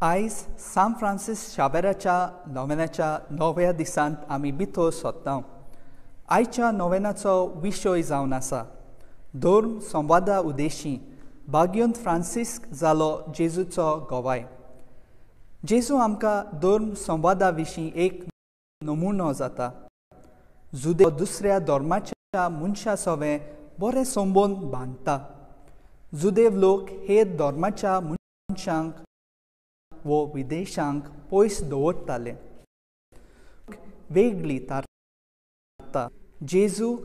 आयज San Francis शावेराच्या नोवेनाच्या 9व्या दिसांत आमी भितर सोदता. आयच्या नोवेनाचो विशय जावन आसा धर्म संवादा उद्देशी भाग्योंत फ्रांसिस्क जालो जेजूचो गोवाय. जेजू आमकां धर्म संवादा विशीं एक नमुनो जाता. जुदेव दुसऱ्या धर्माच्या मनशा सोबें बरे संबंद बांदता. जुदेव लोक हेर धर्माच्या मनशांक वो विदेशांक पयस दवरताले. वेगळी तारता. जेजू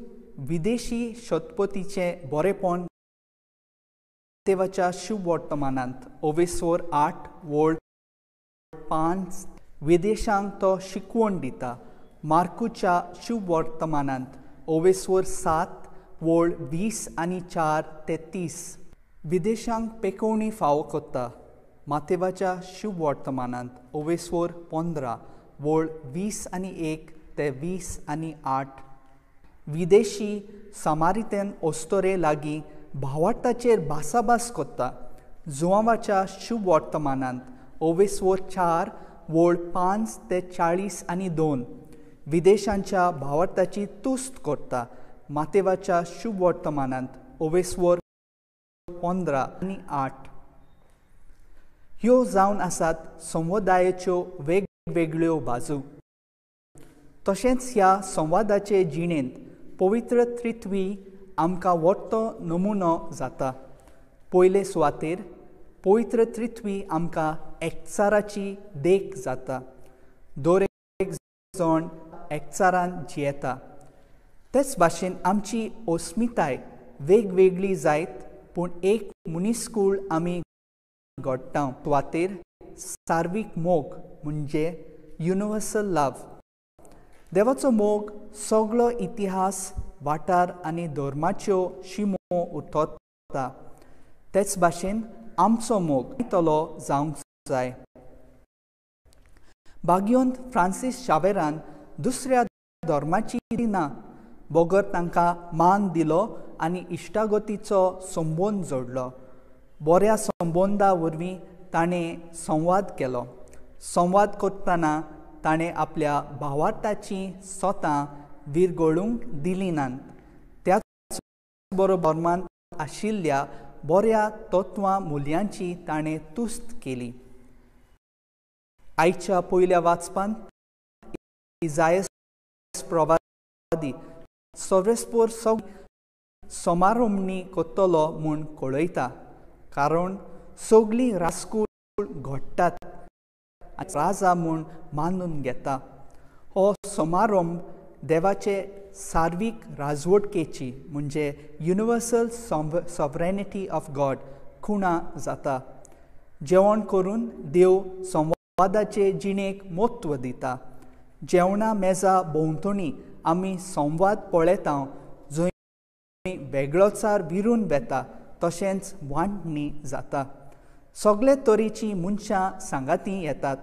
विदेशी शतपतीचें बरेपण देवाच्या शुभ वर्तमानांत ओवेसोर 8 वोळ 5 विदेशांक तो शिकवण दिता. मार्कूच्या शुभ वर्तमानांत ओवेसोर 7 वोळ 20 आनी 4 ते 30 विदेशांक पेकोवणी फावो कोत्ता. मातेवाच्या शुभ वर्तमानांत ओवेसोर 15 वोळ 20 आनी 1 ते 20 आनी 8 विदेशी सामारितेन ओस्तोरे लागीं भावार्थाचेर भासाभास कोत्ता. जुवांवाच्या शुभ वर्तमानांत ओवेसोर 4 वोळ 5 ते 40 आनी 2 विदेशांच्या भावार्थाची तुस्त करता. मातेवाच्या शुभ वर्तमानांत ओवेसोर 15 आनी 8 ह्यो जावन आसात संवादायाच्यो वेगवेगळ्यो बाजू. तशेंच ह्या संवादाचे जिणेंत पवित्र त्रित्वी आमकां व्हडलो नमुनो जाता. पयले सुवातेर पवित्र त्रित्वी आमकां एकचाराची देख जाता. दर एक जण एकचारान जियेता. तेच भाशेन आमची अस्मिताय वेगवेगळी जायत पूण एक मनीसकूळ आमी घडटा. सुवातेर सार्वीक मोग म्हणजे युनिवर्सल लव. देवाचो मोग सगळो इतिहास वाठार आनी धर्माच्यो शिमो उठोवता. तेच भाशेन आमचो मोग तलो जावंक जाय. भाग्योंत फ्रांसीस शावेरान दुसऱ्या धर्माची ना बगर तांकां मान दिलो आनी इश्टागतीचो संबंद जोडलो. बऱ्या संबंदा वरवीं ताणें संवाद केलो. संवाद करतना ताणें आपल्या भावार्थाची स्वता विरगळूंक दिलीं नात. त्याच बरोबर धर्मांत आशिल्ल्या बऱ्या तत्वां मुल्यांची ताणें तुस्त केली. आयच्या पयल्या वाचपांत इसायास प्रवादी सर्वेस्पर समारंभणी कोत्तलो म्हूण कळयता. कारण सगळीं राजकूळ घडटात राजा म्हूण मानून घेता. हो समारंभ देवाचे सार्वीक राजवटकेची म्हणजे युनिवर्सल सॉवरेनिटी ऑफ गॉड खुणा जाता. जेवण करून देव संवादाचे जिणेक म्हत्व दिता. जेवणा मेजा भोंवतणी आमी संवाद पळयता जंय वेगळोचार भिरून बेता तशेंच वांटणी जाता. सगळे तरेची मनशां सांगाती येतात.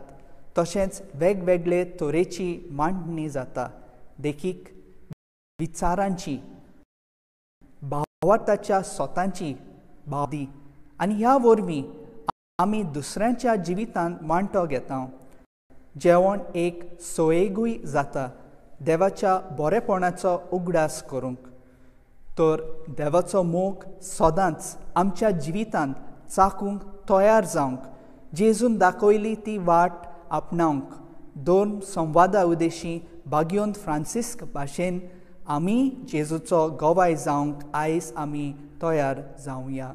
तशेंच वेगवेगळे तरेची मांडणी जाता. देखीक विचारांची भावार्थाच्या स्वतांची भावदी आनी ह्या वरवीं आमी दुसऱ्यांच्या जिवितांत वांटो घेता. जेवण एक सोयेगूय जाता देवाच्या बरेपणाचो उगडास करूंक. तर देवाचो मोग सदांच आमच्या जिवितांत चाकूंक तयार जावंक जेजून दाखयली ती वाट आपणावंक धर्म संवादा उद्देशी भाग्योंत फ्रांसिस्क भाशेन आमी जेजूचो गोवाय जावंक आयज आमी तयार जावया.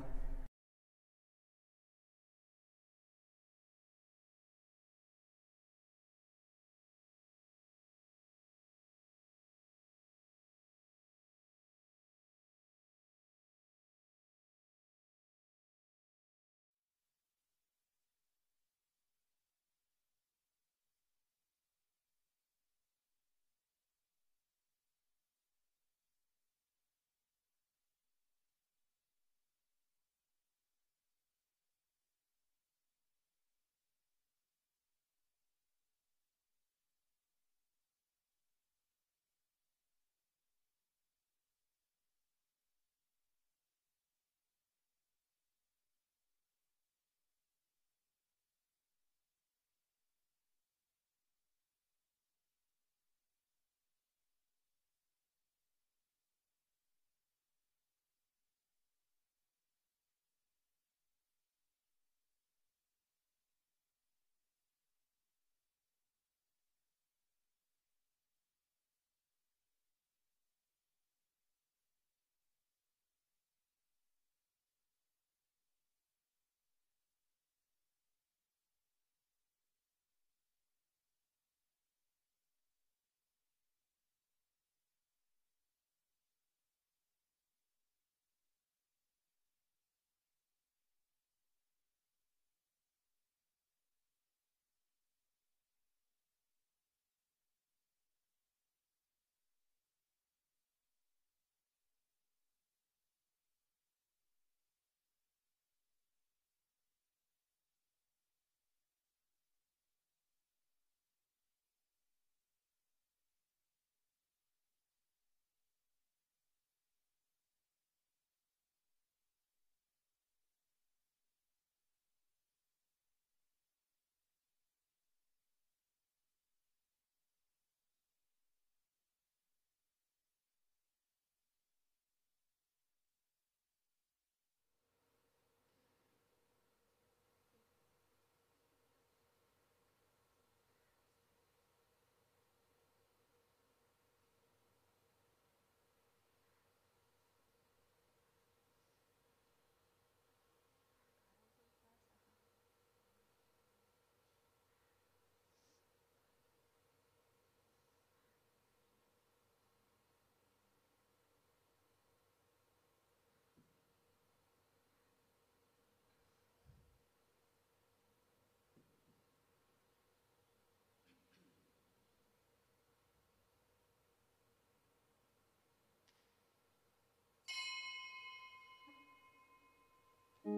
आमचे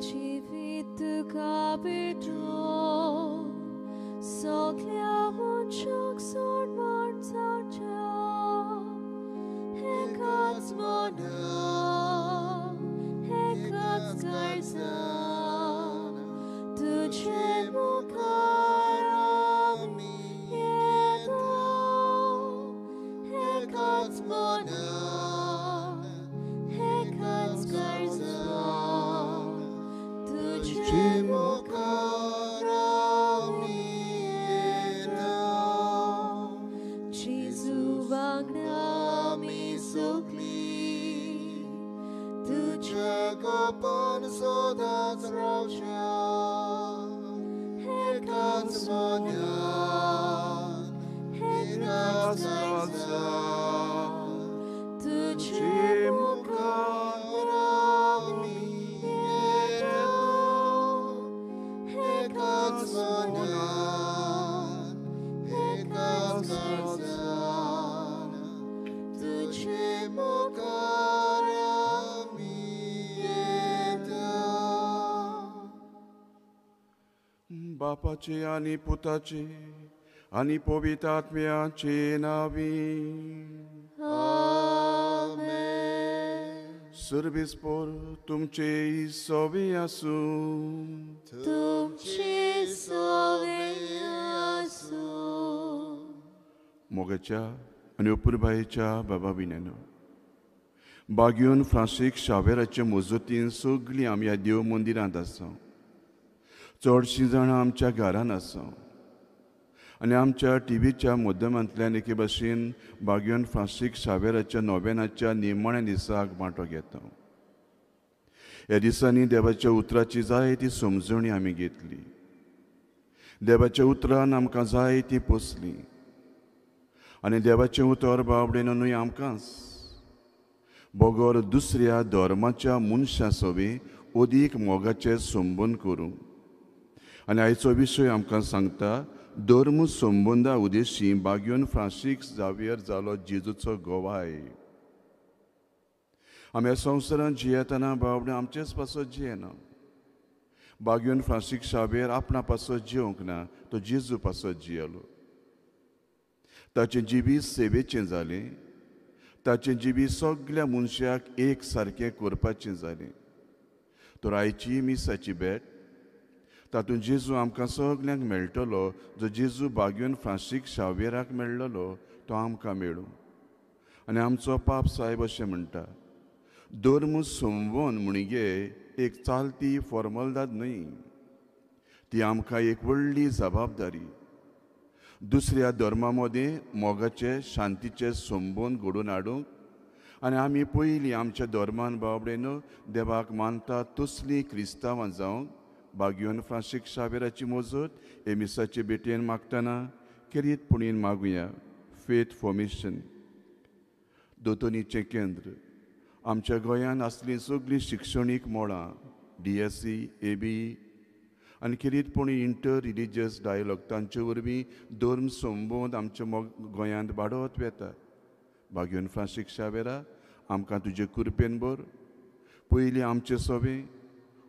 जिवीत तुका भेटो सगळ्या मनशांक सोड वाटचाच्या एकाच मना एकाच गरजान तुझे मुखार आमी येतो एकाच मना एकाच गरजान तुझे मुखार आमी येतो जेजू वांगडा आमी सगळीं तुझे गोपान सदांच रावच्या एकाच मनान एकाच गरजान तुझे मुखार आमी येतो एकाच मनान एकाच गरजान तुझे मुखार आमी येतो. बापाचे आणि पुताचे आणि पवित्र आत्म्याचे नावी आमेन. सर्वेस्पर तुमचे सवे आसूं. तुमची सवे आसूं. मोगाच्या आणि उपुरबायेच्या बाबा विनेनो बागेवन फ्रांसीक शावेराच्या मोजतीन सगळीं आमी ह्या देव मंदिरांत आसा. चडशीं जाणां आमच्या घरान आसा आनी आमच्या टीव्हीच्या माध्यमांतल्यान एके भाशेन बागेवन फ्रांसीक शावेराच्या नोवेनाच्या निमाण्या दिसाक वांटो घेता. ह्या दिसांनी देवाच्या उतराची जायती समजणी आमी घेतली. देवाच्या उतरान आमकां जायती पोसली आनी देवाचें उतर बावडेन न्हय आमकांच बोगोर दुसऱ्या धर्माच्या मनशां सोबी अदीक मोगाचें संबंद करूं. आनी आयचो विशय आमकां सांगता धर्म संबंदा उद्देशी बागेवन फ्रांसीक जावियर जालो जेजूचो गोवाय. आमी ह्या संवसारांत जियेतना बावडे आमचेच पासत जियेना. बागेवन फ्रांसीक शावेर आपणा पासत जियोंक ना, तो जेजू पासत जियेलो. ताचें जिवीत सेवेचें जालें. ताचें जिवीत सगळ्या मनशाक एक सारकें करपाचें जालें. तर आयची मिसाची भेट तातूंत जेजू आमकां सगल्यांक मेळटलो. जो जेजू बागेवन फ्रांसीक शावेराक मेळ्ळलो तो आमकां मेळूं. आनी आमचो पाप साहेब अशें म्हणटा धर्म संबंद म्हणजे एक चालती फॉर्मलदाद न्हय. ती आमकां एक व्हडली जबाबदारी. दुसऱ्या धर्मा मदें मोगाचे शांतीचे संबंद घडोवन हाडूंक आनी आमी पयलीं आमच्या धर्मान बावडेन देवाक मानता तसलीं क्रिस्तांवां जावंक बागेवन फ्रांसीक शावेराची मोजत हे मिसाचे भेटेन मागतना केरीतपणीन मागुया. फेथ फॉर्मेशन दोतोनीचें केंद्र आमच्या गोंयांत असलीं सगळीं शिक्षणीक मोळां DSC, AB आनी केरीतपणी इंटर रिलिजियस डायलॉग तांचे वरवीं धर्म संबंद आमच्या गोंयांत वाडत वेता. बागेवन फ्रांसीक शावेरा आमकां तुजे कृपेन भर. पयलीं आमचे सोबे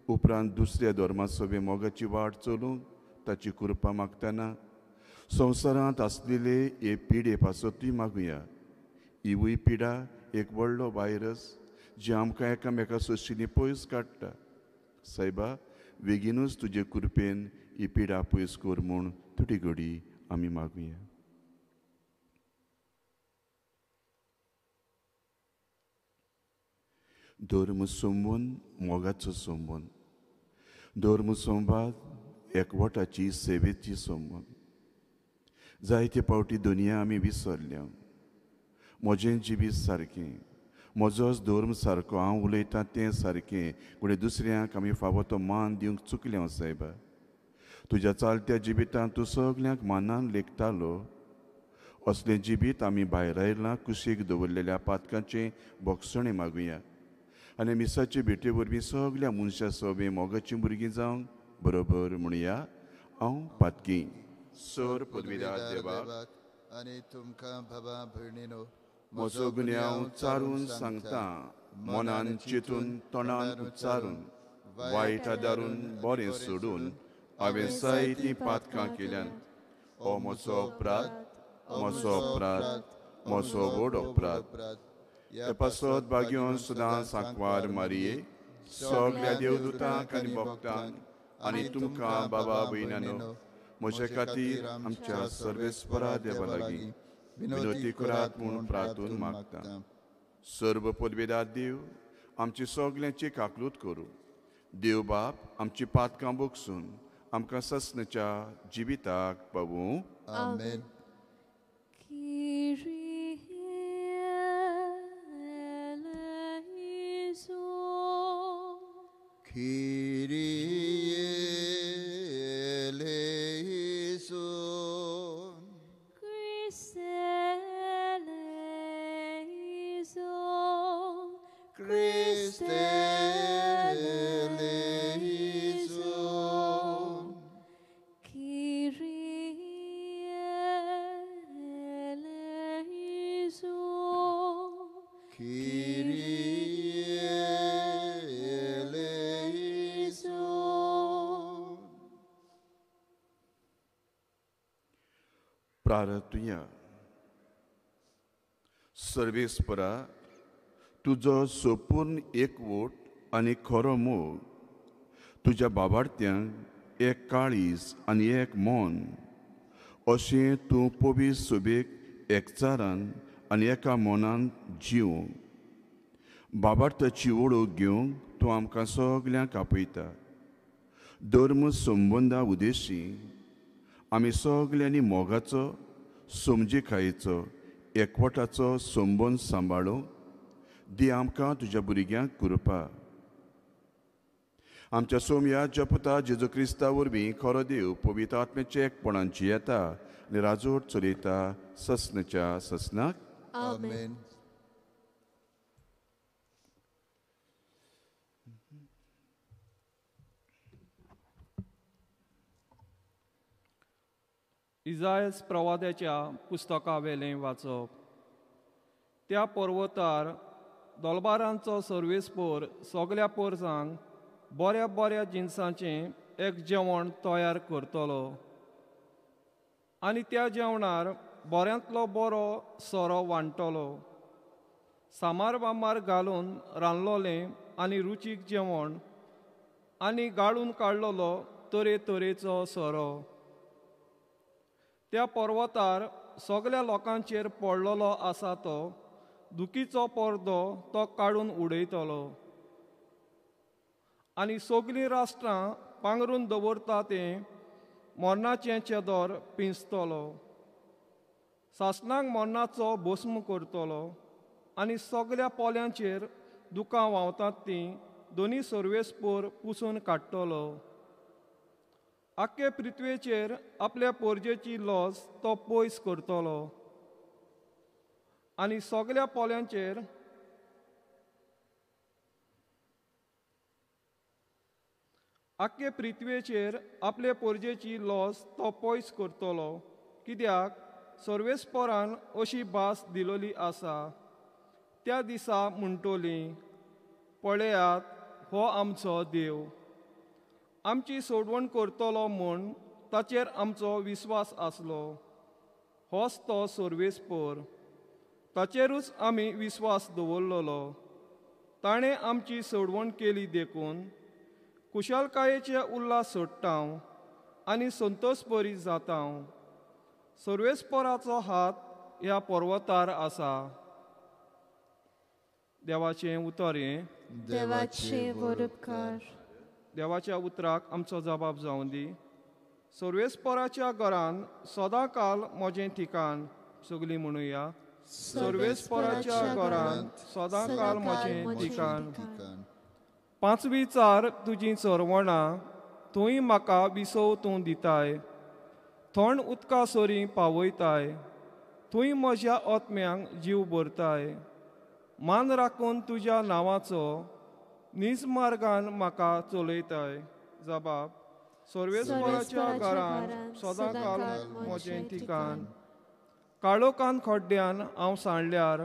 उपरांत दुसऱ्या धर्मा सोबे मोगाची वाट चलूंक ताची कृपा मागतना संवसारांत आसलेले हे पिडे पासतूय मागुया. हिवूय पिडा एक व्हडलो वायरस जी आमकां एकामेका सोशिल्लीं पयस काडटा. सायबा बेगीनूच तुजे कृपेन ही पिडा पयस कर म्हूण थोडी घडी आमी मागुया. धर्म संबंद मोगाचो संबंद. धर्म संवाद एकवटाची सेवेची संबंद. जायते फावटी दुनिया आमी विसरल्या. म्हजें जिवीत सारकें, म्हजोच धर्म सारको, हांव उलयतां तें सारकें, फुडें दुसऱ्यांक आमी फावो तो मान दिवंक चुकल्या सायबा. तुज्या चालत्या जिवितांत तूं सगल्यांक मानान लेखतालो. असलें जिवीत आमी भायर आयलां कुशीक दवरलेल्या पातकांचें भोगसणें मागुया. आनी मिसाचे भेटे वरवीं सगळ्या मनशां सोबे मोगाचीं भुरगीं जावंक बरोबर म्हणुया. हांव पातकी. सर पदवीदार देवाक आनी तुमकां बाबा भयणीनो म्हजो गुन्यांव चारून सांगता, मनान चिंतून तोंडान उच्चारून, वायट आदारून बरें सोडून हांवें जायतीं पातकां केल्यान. हो म्हजो अपराध, म्हजो अपराध, म्हजो व्हड अपराध. हे पासत भाग्योन सदां सांकवार मारये, सगळ्या देवदूतांक आनी भक्तांक आनी तुमकां बाबा भयणानो, म्हजे खातीर आमच्या सर्वेस्परा देवा लागीं विनोती करात म्हूण प्रार्थून मागता. सर्व पदवेदार देव आमची सगळ्यांची काकलूत करूं. देव बाप आमची पातकां बोगसून आमकां ससनाच्या जिविताक पावूं. आमेन. Kyrie eleison. Christe eleison. Christe eleison. Kyrie eleison. Kyrie प्रार्थुया. सर्वेस्परा, तुजो संपूर्ण एकवट आनी खरो मोग तुज्या बाबार्थ्यांक एक काळीज आनी एक मोन अशें तूं पवीस सभेक एकचारान आनी एका मोनान जिवंक बाबार्थाची वळख घेवंक तूं आमकां सगल्यांक आपयता. धर्म संबंदा उद्देशी आमी सगल्यांनी मोगाचो, समजिकायेचो, एकवटाचो संबंद सांबाळूंक दी आमकां तुज्या भुरग्यांक कृपा. आमच्या सोमया जपुता जेजू क्रिस्ता वरवीं खरो देव पवित्र आत्म्याच्या एकपणान जियेता आनी राजवट चलयता ससनाच्या ससनाक. Amen. इजायस प्रवाद्याच्या पुस्तका वेलें वाचप. त्या पर्वतार दोलबारांचो सर्वेस्पोर सगल्या पोरसांक बऱ्या बऱ्या जिन्सांचें एक जेवण तयार करतलो आनी त्या जेवणार बऱ्यांतलो बरो सोरो वांटतलो. सामार बामार घालून रांदलोलें आनी रुचीक जेवण आनी गाळून काडलेलो तरेतरेचो सोरो. त्या पर्वतार सगल्या लोकांचेर पडलेलो आसा तो दुखीचो पर्दो तो काडून उडयतलो आनी सगलीं राष्ट्रां पांगरून दवरता तें मरणाचें चेदर पिंजतलो. सासणांक मरणाचो भस्म करतलो आनी सगल्या पोल्यांचेर दुकां व्हांवतात तीं दोनी सर्वेस्पोर पुसून काडटलो. आख्खे पृथ्वेचेर आपल्या पोरजेची लॉस तो पयस करतलो आनी सगल्या पोल्यांचेर आख्खे पृथ्वेचेर आपले पोरजेची लॉस तो पयस करतलो. कित्याक सर्वेस्पोरान अशी भास दिलोली आसा. त्या दिसा म्हणटोली, पळयात हो आमचो देव. आमची सोडवण करतलो म्हूण ताचेर आमचो विस्वास आसलो. होच तो सर्वेस्पोर. ताचेरूच आमी विस्वास दवरलेलो. ताणें आमची सोडवण केली देखून कुशलकायेचे उल्हास सोडटा आनी संतोषभरी जाता. सर्वेस्पोराचो हात ह्या पर्वतार आसा. देवाचें उतर हें. देवाचे वरपकार. देवाच्या उतराक आमचो जबाब जावं दी. सर्वेस्पोराच्या घरान सदां काल म्हजें ठिकाण. सगलीं म्हणुया. सर्वेस्पोराच्या घरान सदां काल म्हजें ठिकाण. पांचवी चार तुजीं चरवणां थंय म्हाका विसव तूं दिताय. थंड उदका सोरी पावयताय. थंय म्हज्या आत्म्यांक जीव भरताय. मान राखून तुज्या नांवाचो नीज मार्गान म्हाका चलयताय. जबाब. सर्वेस्पोराच्या घरान सदां काल म्हजें ठिकाण. काळोखान खड्ड्यान हांव सांडल्यार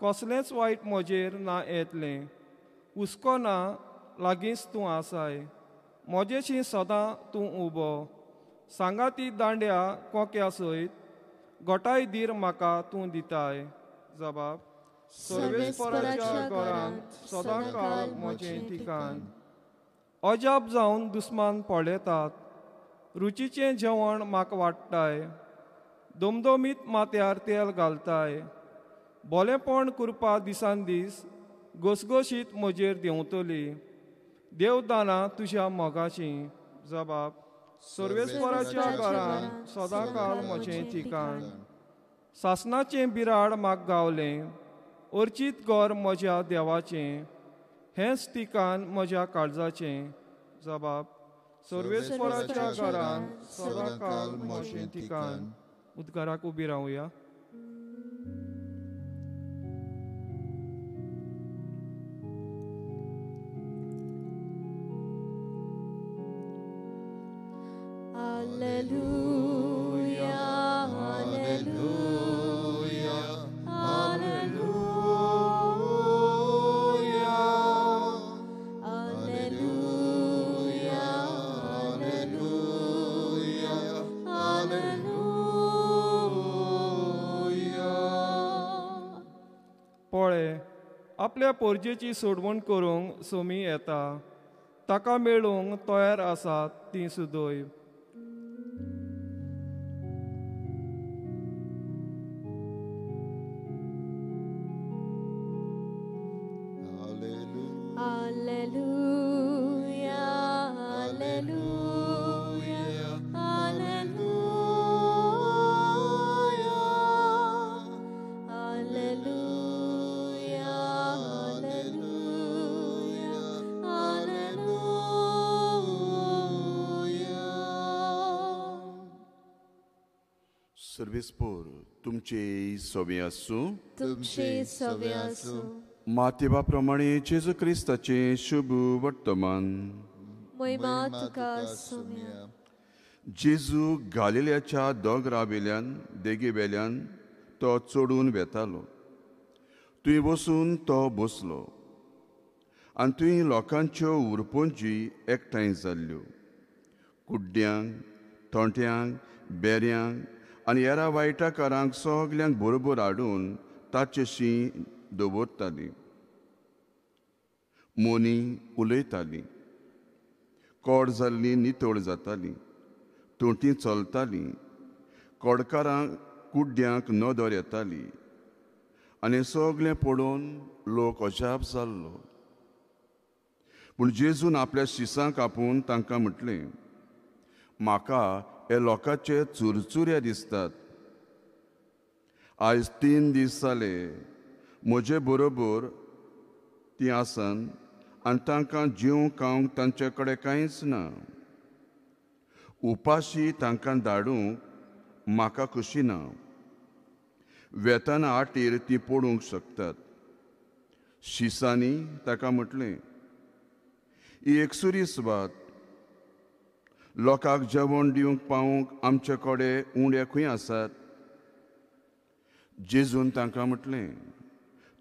कसलेंच वायट म्हजेर ना येतलें. हुस्को ना लागींच तूं आसाय. म्हजेशी सदां तूं उबो. सांगाती दांड्या कोक्या सयत गोटाय धीर म्हाका तूं दिताय. जबाब. सर्वेस्पराच्या घरांत सदां काळ म्हजें ठिकाण. अजाप जावन दुस्मान पळयतात. रुचीचें जेवण म्हाका वाडटाय. दोमदोमीत माथ्यार तेल घालताय. बोलेपण करपा दिसान दीस घसघशीत म्हजेर देंवतली. देवदानां तुज्या मोगाचीं. जबाब. सर्वेस्पराच्या घरांत सदां काळ म्हजें ठिकाण. सासणाचें बिराड म्हाका गावलें. अर्चीत घर म्हज्या देवाचें. हेंच ठिकाण म्हज्या काळजाचें. जबाब. सर्वेस्पराच्या घरांत सदां काळ म्हजें ठिकाण. उद्गाराक उबी रावया. Hallelujah, hallelujah, hallelujah, hallelujah, hallelujah. पळय, आपल्या पोरजेची सोडवण करूंक सोमी येता. ताका मेळूंक तयार आसात ती सुदोय. Hallelujah, hallelujah, hallelujah, hallelujah, hallelujah, hallelujah. सर्वेस्पोर तुमचे सोबे आसूं. तुमचे सवे आसूं. मातेवा प्रमाणे जेजू क्रिस्ताचें शुभ वर्तमान. महिमा तुका सोम्या. जेजू गालिल्याच्या दोंगरावेल्यान देगेवेल्यान तो चडून वेतालो. थंय बसून तो बसलो आनी थंय लोकांच्यो उरपोंजी एकठांय जाल्ल्यो. कुड्ड्यांक, थोंट्यांक, बेऱ्यांक आनी हेरा वायटाकारांक सगल्यांक बरोबर हाडून ताचेशी दवरताली. मोनी उलयतालीं. कोड जाल्लीं नितळ जातालीं. तोंटी चलतालीं. कोडकारांक कुड्ड्यांक नदर येताली. आनी सगलें पळोवन लोक अजाप जाल्लो. पूण जेजून आपल्या शिसांक आपोवन तांकां म्हटलें, म्हाका हे लोकांचे चुरचुऱ्या दिसतात. आयज 3 दीस जाले म्हजे बरोबर ती आसन आनी तांकां जेवंक खावंक तांचे कडेन कांयच ना. उपाशी तांकां धाडूंक म्हाका खुशी ना. वेतना आटीर ती पडूंक शकतात. शिसांनी ताका म्हटलें, ही एकसुरी सुवात. लोकांक जेवण दिवंक पावूंक आमचे कडेन उंडे खंय आसात? जेजून तांकां म्हटलें,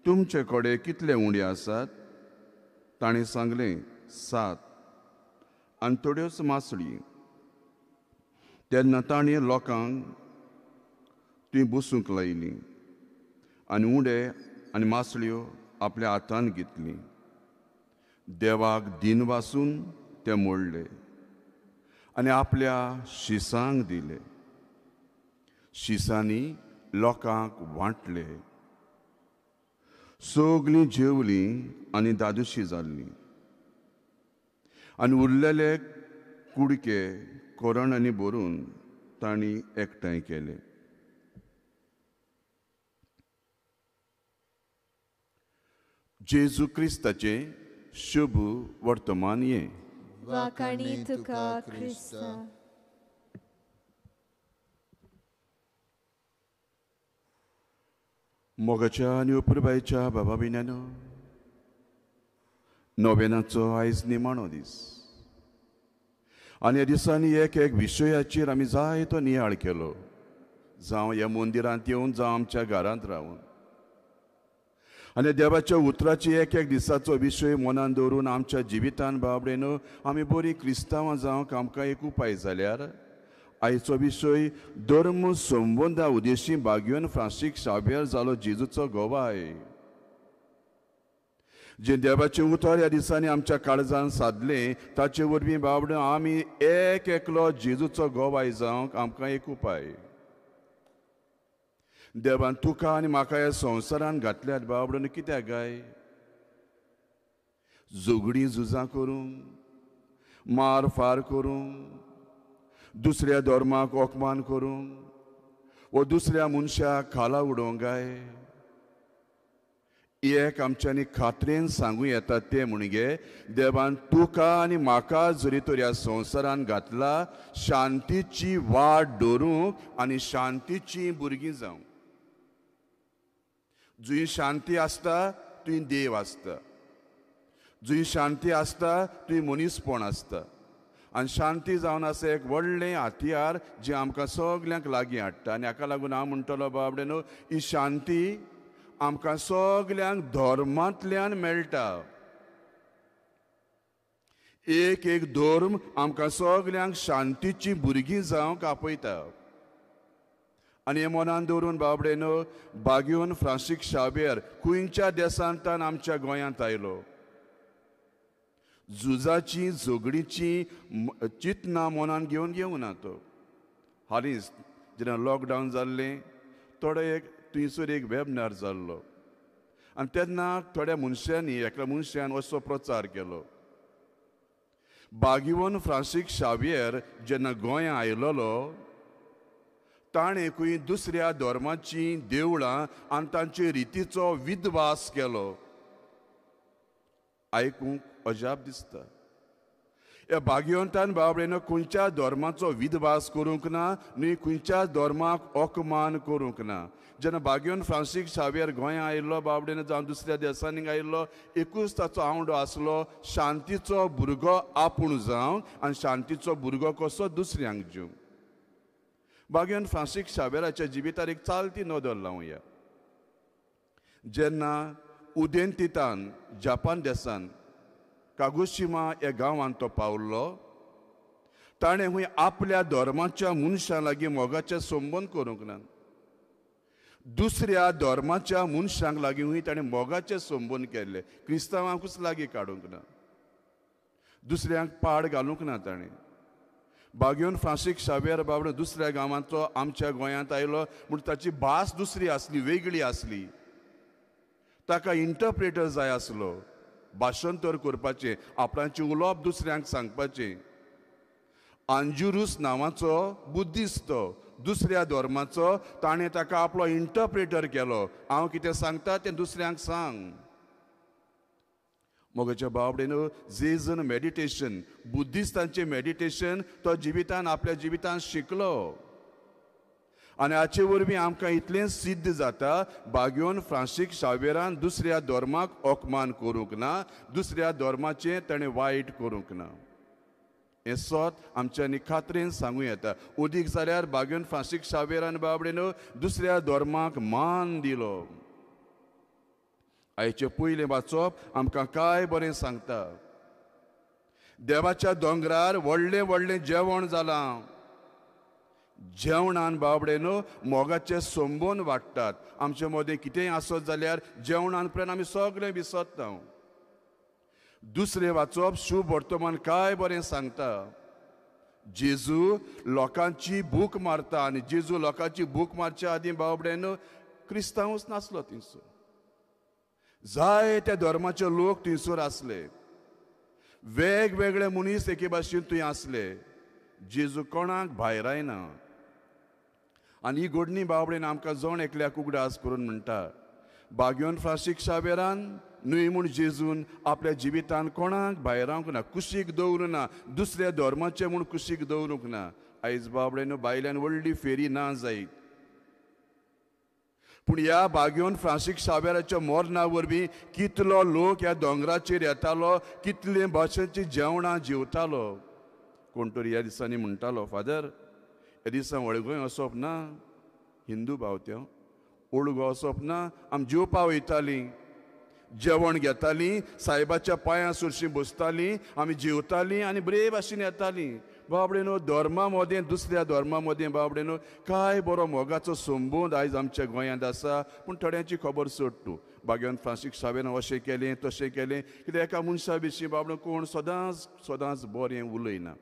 तुमचे कडेन कितले उंडे आसात? ताणें सांगलें, 7 आनी थोड्योच मासळी. तेन्ना ताणें लोकांक थंय बसूंक लायलीं आनी उंडे आनी मासळ्यो आपल्या हातांत घेतली. देवाक दिन वासून ते मोडले आनी आपल्या शिसांक दिले. शिसांनी लोकांक वांटले. सगलीं जेवलीं आनी दादुशी जाल्लीं. आनी उरलेले कुडके कोरणांनी भरून तांणी एकठांय केले. जेजू क्रिस्ताचें शुभ वर्तमान हें. वाकाणी तुका क्रिस्ता. मोगाच्या आनी अपुरबायेच्या बाबा भयणानो, नोवेनाचो आयज निमाणो दीस. आनी ह्या दिसांनी एक विशयाचेर आमी जायतो नियाळ केलो, जावं ह्या मंदिरांत येवन जावं आमच्या घरांत रावन. आनी देवाच्या उतराची एक एक दिसाचो विशय मनान दवरून आमच्या जिवितान बाबडेन आमी बरी क्रिस्तांवां जावंक आमकां एक उपाय जाल्यार आयचो विशय धर्म संबंदा उद्देशी बागयोन फ्रांसीस शाबेर जालो जेजूचो गोवाय. जे देवाचें उतर ह्या दिसांनी आमच्या काळजान सादलें ताचे वरवीं बाबडो आमी एक एकलो जेजूचो गोवाय जावंक आमकां एक उपाय. देवान तुका आनी म्हाका ह्या संवसारान घातल्यात बाबडो कित्याक गाय? झगडीं झुजां करूं, मार फार करूं, दुसऱ्या धर्माक अपमान करूं, वो दुसऱ्या मनशाक खाला उडोवंक गाय? एक आमच्यांनी खात्रेन सांगूं येता तें म्हणजे देवान तुका आनी म्हाका जरी तर ह्या संवसारान घातला शांतीची वाट दवरूंक आनी शांतीची भुरगीं जावंक. जुंय शांती आसता थंय देव आसता, जुंय शांती आसता थंय मनीसपण आसता. आनी शांती जावन आसा एक व्हडलें हातियार जें आमकां सगल्यांक लागीं हाडटा. आनी हाका लागून हांव म्हणटलो बाबडे न्हू, ही शांती आमकां सगल्यांक धर्मांतल्यान मेळटा. एक एक धर्म आमकां सगल्यांक शांतीची भुरगीं जावंक आपयता. आनी हे मनान दवरून बाबडे न्हू, बागयोन फ्रांसीस शाबेर खंयच्या देशांतल्यान आमच्या गोंयांत आयलो. झुजाची झगडीची चिंतना मनान घेवं ना तो. हालींच जेन्ना लॉकडावन जाल्लें थोडे थंयसर एक वेबनार जाल्लो आनी तेन्ना थोड्या मनशांनी एका मनशान असो प्रचार केलो. बागयोन फ्रांसीस शाबेर जेन्ना गोंयांत आयलोलो ताणें खंय दुसऱ्या धर्माची देवळां आनी तांचे रितीचो विध्वास केलो. आयकूंक अजाप दिसता. ह्या बागयोंतान बाबडेन खंयच्या धर्माचो विध्वास करूंक ना न्ही खंयच्या धर्माक अपमान करूंक ना. जेन्ना बागयोन फ्रांसीस शाबेर गोंयांत आयिल्लो बाबडेन जावं दुसऱ्या देशांनी आयिल्लो एकूच ताचो आवडो आसलो शांतीचो भुरगो आपूण जावं आनी शांतीचो भुरगो कसो दुसऱ्यांक दिवं. बागयोन फ्रांसीस शाबेराच्या जिवितार एक चालती नदर लावया. जेन्ना उदेंतितान जापान देशांत कागोशिमा ह्या गांवांत तो पावल्लो ताणें खंय आपल्या धर्माच्या मनशां लागीं मोगाचे संबंद करूंक ना. दुसऱ्या धर्माच्या मनशांक लागीं खंय ताणें मोगाचे संबंद केल्ले. क्रिस्तांवांकूच लागीं काडूंक ना, दुसऱ्यांक पाड घालूंक ना ताणें. बागयोन फ्रांसीस शाबेर बाबडो दुसऱ्या गांवांतलो आमच्या गोंयांत आयलो म्हूण ताची भास दुसरी आसली, वेगळी आसली. ताका इंटरप्रेटर जाय आसलो, भाशंतर करपाचें, आपणाचें उलोवप दुसऱ्यांक सांगपाचें. आंजुरूस नांवाचो बुद्धिस्ट तो दुसऱ्या धर्माचो ताणें ताका आपलो इंटरप्रेटर केलो. हांव कितें सांगता तें दुसऱ्यांक सांग. मोगाच्या बाबडेन जेजन मेडिटेशन बुद्धिस्तांचें मेडिटेशन तो जिवितान आपल्या जिवितान शिकलो. आनी हाचे वरवीं आमकां इतलें सिद्ध जाता बागयोन फ्रांसीस शाबेरान दुसऱ्या धर्माक अपमान करूंक ना, दुसऱ्या धर्माचें ताणें वायट करूंक ना. हें सत आमच्यांनी खात्रेन सांगूं येता. उदीक जाल्यार बागयोन फ्रांसीस शाबेरान बाबडेन दुसऱ्या धर्माक मान दिलो. आयचें पयलें वाचप आमकां काय बरें सांगता. देवाच्या दोंगरार व्हडलें व्हडलें जेवण जालां. जेवणान बाबडेन मोगाचे संबंद वाडटात. आमचे मदें कितेंय आसत जाल्यार जेवणान उपरांत आमी सगळें विसरता. दुसरें वाचप शुभ वर्तमान काय बरें सांगता. जेजू लोकांची भूक मारता आनी जेजू लोकांची भूक मारच्या आदीं बाबडेन क्रिस्तांवूच नासलो थंयसर. जायत्या धर्माचे लोक थंयसर आसले, वेगवेगळे मनीस एके भाशेन थंय आसले. जेजू कोणाक भायर आयना. आनी ही घडणी बाबडेन आमकां जण एकल्याक उगडास करून म्हणटा. बागयोन फ्रांसीस शाबेरान न्हय म्हूण जेजून आपल्या जिवितान कोणाक भायर रावंक ना, कुशीक दवरूं ना, दुसऱ्या धर्माचे म्हूण कुशीक दवरूंक ना. आयज बाबडेन भायल्यान व्हडली फेरी ना जायत. पूण ह्या बागयोन फ्रांसीस शाबेराच्या मरणा वरवीं कितलो लोक ह्या दोंगराचेर येतालो, कितले भाशेची जेवणां जेवतालो. कोण तरी ह्या दिसांनी म्हणटालो, फादर ह्या दिसा वळगोय वचप ना, हिंदू भावत्यो ओळगो वचप ना, आमी जेवपा वयतालीं. जेवण घेतालीं, सायबाच्या पांयां सुरशीं बसतालीं, आमी जेवतालीं आनी बरे भाशेन येतालीं. बाबडे न्हू धर्मा मदें दुसऱ्या धर्मा मदें बाबडे न्हू काय बरो मोगाचो संबंद आयज आमच्या गोंयांत आसा. पूण थोड्यांची खबर सोड तूं. भाग्यवान फ्रांसीस शावेन अशें केलें तशें केलें कित्याक एका मनशा विशीं बाबडो कोण सदांच बरें उलयना.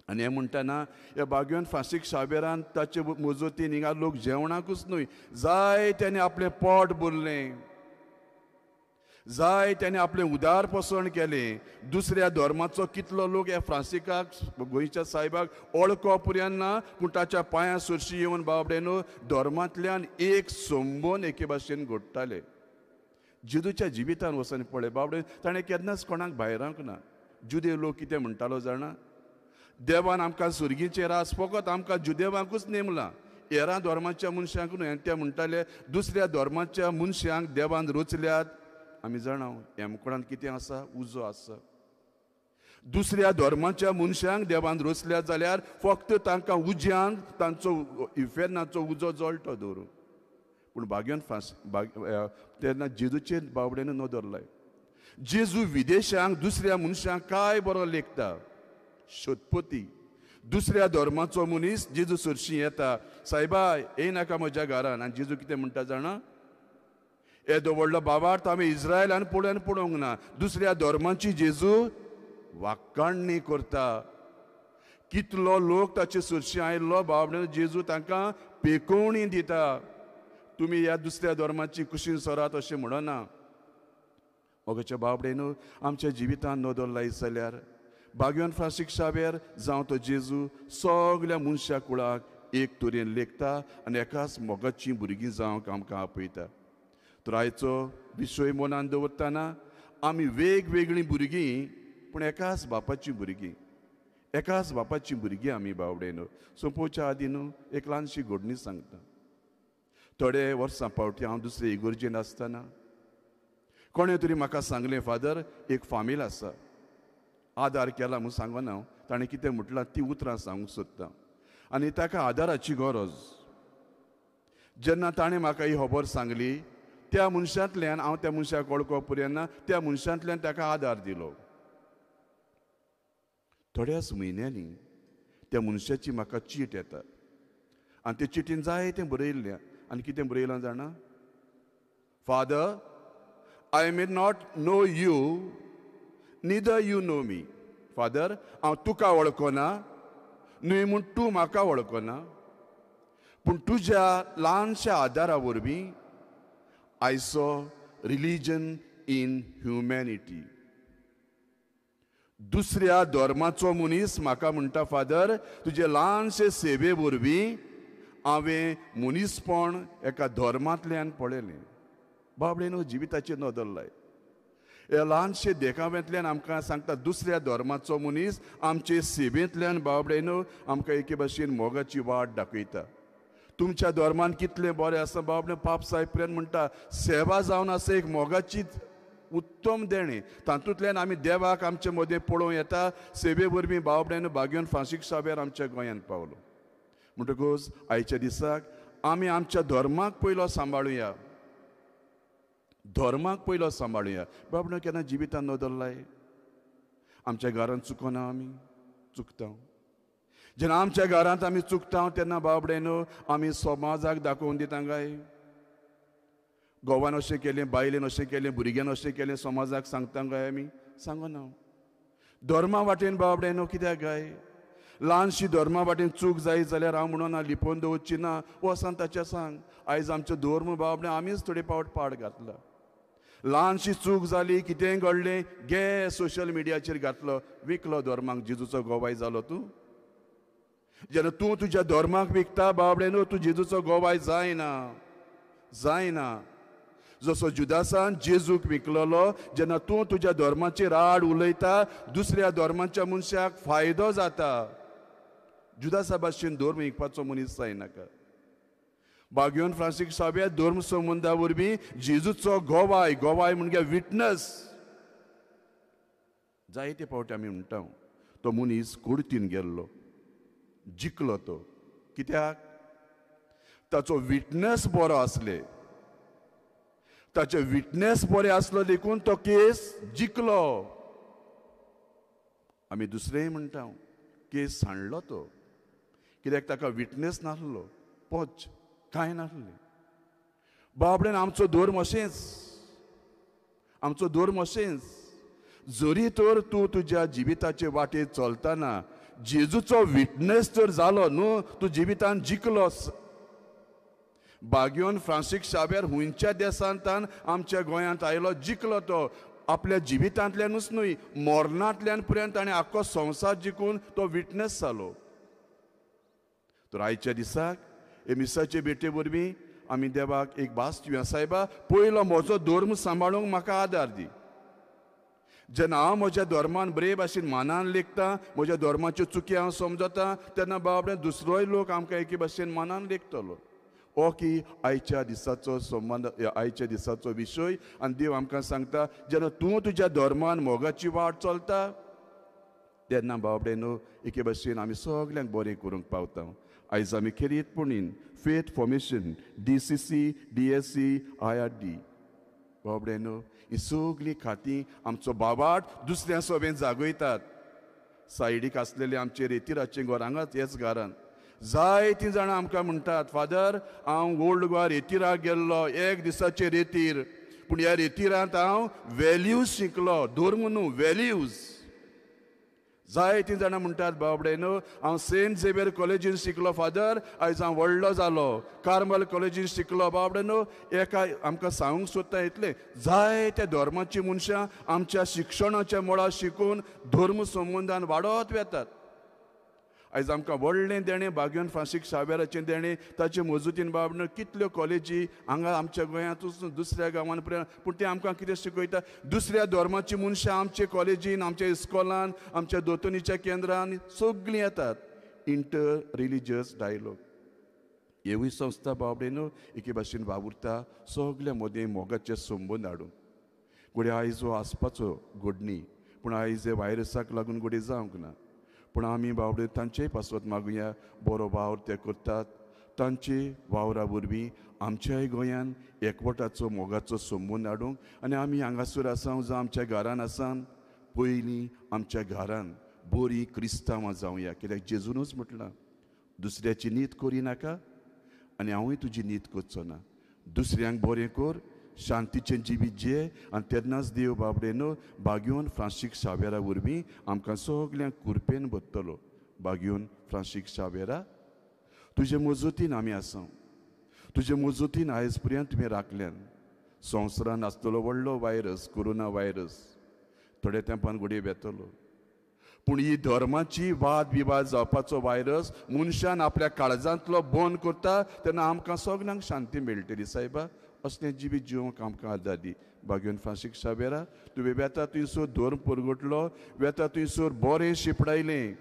आनी हें म्हणटाना ह्या भाग्यवान फ्रांसीस शावेरान ताचे मजतीन हिंगा लोक जेवणाकूच न्हय, जाय त्याने आपलें पोट भरलें, जाय त्याने आपलें उदार पोसण केलें. दुसऱ्या धर्माचो कितलो लोक ह्या फ्रांसिकाक गोंयच्या सायबाक वळखो पर्यंत ना, पूण ताच्या पांयां सुरशी येवन बाबडे न्हू धर्मांतल्यान एक संबंद एके भाशेन घडटाले. जेजूच्या जिवितान वचून पळय बाबडे, ताणें केन्नाच कोणाक भायरांक ना. जुदे लोक कितें म्हणटालो जाणा, देवान आमकां सुर्गीचें रास फकत आमकां जुदेवांकूच नेमलां, हेरां धर्माच्या मनशांक न्हय. आनी ते म्हणटाले दुसऱ्या धर्माच्या मनशांक देवान रचल्यात. आमी जाणां हेमकोणांत कितें आसा, उजो आसा. दुसऱ्या धर्माच्या मनशांक देवान रचल्यात जाल्यार फक्त तांकां उज्यांत तांचो इफेर्नाचो उजो जळटो दवरूंक. पूण भाग्यवान तेन्ना जेजूचेर बाबडेन नदर लाय. जेजू विदेशांक दुसऱ्या मनशांक काय बरो लेखता. शोधपोती दुसऱ्या धर्माचो मनीस जेजू सुरशीं येता, सायबा येयनाका म्हज्या घरान. आनी जेजू कितें म्हणटा जाणा, येदो व्हडलो बाबार्थ आमी इस्रायलान पळोवंक ना. दुसऱ्या धर्माची जेजू वाक्काणणी करता. कितलो लोक ताचे सुरशीं आयिल्लो बाबडे जेजू तांकां पेकोवणी दिता. तुमी ह्या दुसऱ्या धर्माची कुशीन सरात अशें म्हणना. मोगाच्या बाबडेन आमच्या जिवितान नदर लायत जाल्यार भाग्यवान फ्रांसीस शावेर जावं तो जेजू सगल्या मनशा कुळाक एक तरेन लेखता आनी एकाच मोगाचीं भुरगीं जावंक आमकां आपयता. तर आयचो विशय मनान दवरतना आमी वेगवेगळीं भुरगीं पूण एकाच बापाचीं भुरगीं, एकाच बापाचीं भुरगीं आमी बावडेन. सोंपोवच्या आदीं न्हू एक ल्हानशी घडणी सांगता. थोडे वर्सां फावटी हांव दुसरे इगर्जेन आसतना कोणें तरी म्हाका सांगलें, फादर एक फामील आसा, आदार केला म्हूण सांगना हांव, ताणें कितें म्हटलां ती उतरां सांगूंक सोदता. आनी ताका आदाराची गरज. जेन्ना ताणें म्हाका ही खबर सांगली त्या मनशांतल्यान हांव त्या मनशाक वळखो पर्यंत ना, त्या मनशांतल्यान ताका आदार दिलो. थोड्याच म्हयन्यांनी त्या मनशाची म्हाका चीट येता आनी ते चिटीन जायतें बरयल्लें. आनी कितें बरयलां जाणा, father I may not know you neither you know me. Father हांव तुका वळखना, न्हय म्हूण तूं म्हाका वळखना, पूण तुज्या ल्हानशा आदारा वरवीं I saw religion in humanity. दुसऱ्या धर्माचो मनीस म्हाका म्हणटा, फादर तुजे ल्हानशे सेवे वरवीं हांवें मनीसपण एका धर्मांतल्यान पळयलें. बाबडेन जिविताचेर नदर लाय. हे ल्हानशे देखाव्यांतल्यान आमकां सांगता दुसऱ्या धर्माचो मनीस आमचे सेवेंतल्यान बाबडेन आमकां एके भाशेन मोगाची वाट दाखयता. तुमच्या धर्मान कितलें बरें आसा बाबडे. पाप सायप्रियान म्हणटा सेवा जावन आसा एक मोगाची उत्तम देणें, तातूंतल्यान आमी देवाक आमचे मदें पळोवं येता. सेवे वरवीं बाबडेन भाग्यवान फ्रांसीस शावेर आमच्या गोंयांत पावलो. म्हणटकूच आयच्या दिसाक आमी आमच्या धर्माक पयलो सांबाळुया, धर्माक पयलो सांबाळुया. बाबडो केन्ना जिवितान नदर लाय. आमच्या घरांत चुकोना, आमी चुकता. जेन्ना आमच्या घरांत आमी चुकता तेन्ना बाबडेन आमी समाजाक दाखोवन दिता काय. घोवान अशें केलें, बायलेन अशें केलें, भुरग्यान अशें केलें, समाजाक सांगता काय आमी सांगना. धर्मा वाटेन बाबडेन कित्याक काय. ल्हानशी धर्मा वाटेन चूक जायत जाल्यार हांव म्हणना लिपोवन दवरची ना, वसान ताच्या सांग. आयज आमचो धर्म बाबडे आमीच थोडे पावट पाड घातला. ल्हानशी चूक जाली, कितेंय घडलें, गे सोशल मिडियाचेर घातलो, विकलो धर्माक. जेजूचो गोवाय जालो तूं. जेन्ना तूं तुज्या धर्माक विकता बाबडे न्हू, तूं जेजूचो गोवाय जायना, जायना. जसो जुदासान जेजूक विकलोलो, जेन्ना तूं तुज्या धर्माचेर आड उलयता दुसऱ्या धर्माच्या मनशाक फायदो जाता. जुदासा भाशेन धर्म विकपाचो मनीस जायनाका. भाग्यवान फ्रांसीस शावेर धर्म संबंदा वरवीं जेजूचो गोवाय, गोवाय म्हणजे विटनस. जायते फावटी आमी म्हणटा तो मनीस कुडतीन गेल्लो, जिखलो तो. कित्याक ताचो विटनस बरो आसले, ताचे विटनेस बरें आसलो देखून तो केस जिखलो. आमी दुसरेंय म्हणटा केस हाणलो तो, कित्याक ताका विटनेस नासलो, पोच कांय नासलें. बाबडेन आमचो धर्म अशेंच, आमचो धर्म अशेंच. जरी तर तूं तुज्या जिविताचे वाटेर चलतना जेजूचो विटनेस जर जालो न्हू, तूं जिवितान जिखलोस. बागयोन फ्रांसीस शाबेर हुंयच्या देशांतल्यान आमच्या गोंयांत आयलो, जिखलो तो. आपल्या जिवितांतल्यानूच न्हय, मरणांतल्यान पर्यंत ताणें आख्खो संवसार जिखून तो विटनेस जालो. तर आयच्या दिसाक हे मिसाचे बेटे वरवीं आमी देवाक एक भास दिवया, सायबा पयलो म्हजो धर्म सांबाळूंक म्हाका आदार दी. जेन्ना हांव म्हज्या धर्मान बरे भाशेन मानान लेखता, म्हज्या धर्माच्यो चुकी हांव समजता, तेन्ना बाबडे दुसरोय लोक आमकां एके भाशेन मानान लेखतलो. हो की आयच्या दिसाचो संबंद, आयच्या दिसाचो विशय. आनी देव आमकां सांगता, जेन्ना तूं तुज्या धर्मान मोगाची वाट चलता, तेन्ना बाबडे न्हू एके भाशेन आमी सगल्यांक बरें करूंक पावता. आयज आमी खेरीतपणीन faith formation, DCC, DSC, IRD बाबडे न्हू ही सगळीं खातीं आमचो बाबाट दुसऱ्या सभेन जागयतात. सायडीक आसलेले आमचे रेतीराचें घर हांगाच हेच घरान जायतीं जाणां आमकां म्हणटात, फादर हांव ओल्ड गोवा रेतीराक गेल्लो, एक दिसाचे रेतीर, पूण ह्या रेतीरांत हांव व्हॅल्यूज शिकलो, धर्म न्हू व्हॅल्यूज. जायतीं जाणां म्हणटात बाबडे न्हू हांव सेंट झेवियर कॉलेजीन शिकलो फादर, आयज हांव व्हडलो जालो, कार्मल कॉलेजीन शिकलो. बाबडे न्हू एका आमकां सांगूंक सोदता इतलें, जायत्या धर्माचीं मनशां आमच्या शिक्षणाच्या मळार शिकून धर्म संबंदान वाडत वेतात. आयज आमकां व्हडलें देणें बागयोन फ्रांसीस शाबेराचें देणें, ताचे मजूतीन बाबडे कितल्यो कॉलेजी हांगा आमच्या गोंयांतूच दुसऱ्या गांवांत पर्यंत. पूण ते आमकां कितें शिकयता, दुसऱ्या धर्माचीं मनशां आमचे कॉलेजीन, आमच्या इस्कॉलान, आमच्या दोतोनीच्या केंद्रान सगळीं येतात. इंटर रिलिजियस डायलॉग हेवूय संस्था बाबडे न्हू एके भाशेन वावुरता सगल्या मदें मोगाचे संबंद हाडून. घोडे आयज हो आसपाचो घडणी, पूण आयज हे व्हायरसाक लागून घोडे जावंक ना. पूण आमी बावडे तांचेय पासत मागुया, बरो वावर ते करतात, तांचे वावरा वरवीं आमच्याय गोंयान एकवटाचो मोगाचो संबंद हाडूंक. आनी आमी हांगासर आसां जावं आमच्या घरान आसां, पयलीं आमच्या घरान बरीं क्रिस्तांवां जावया. कित्याक जेजूनच म्हटलां, दुसऱ्याची नीत करिनाका आनी हांवूय तुजी नीत करचो ना. दुसऱ्यांक बरें कर, शांतीचें जिवीत जे. आनी तेन्नाच देव बाबडे न्हू बागयोन फ्रांसीस शाबेरा वरवीं आमकां सगल्यांक कुरपेन बसतलो. बागयोन फ्रांसीस शाबेरा तुजे मजतीन आमी आसां, तुजे मजतीन आयज पर्यंत तुवें राखल्यान. संवसारान आसतलो व्हडलो व्हायरस, कोरोना व्हायरस, थोड्या तेंपान घोडये येतलो. पूण ही धर्माची वाद विवाद जावपाचो व्हायरस मनशान आपल्या काळजांतलो बंद करता, तेन्ना आमकां सगल्यांक शांती मेळटली. सायबा असलें जिवीत जिवंक आमकां आदार दी. बागयोन फ्रांसीस शाबेरा तुवें वेता थंयसर धर्म परगटलो, वेता थंयसर बरें शिपडायलें.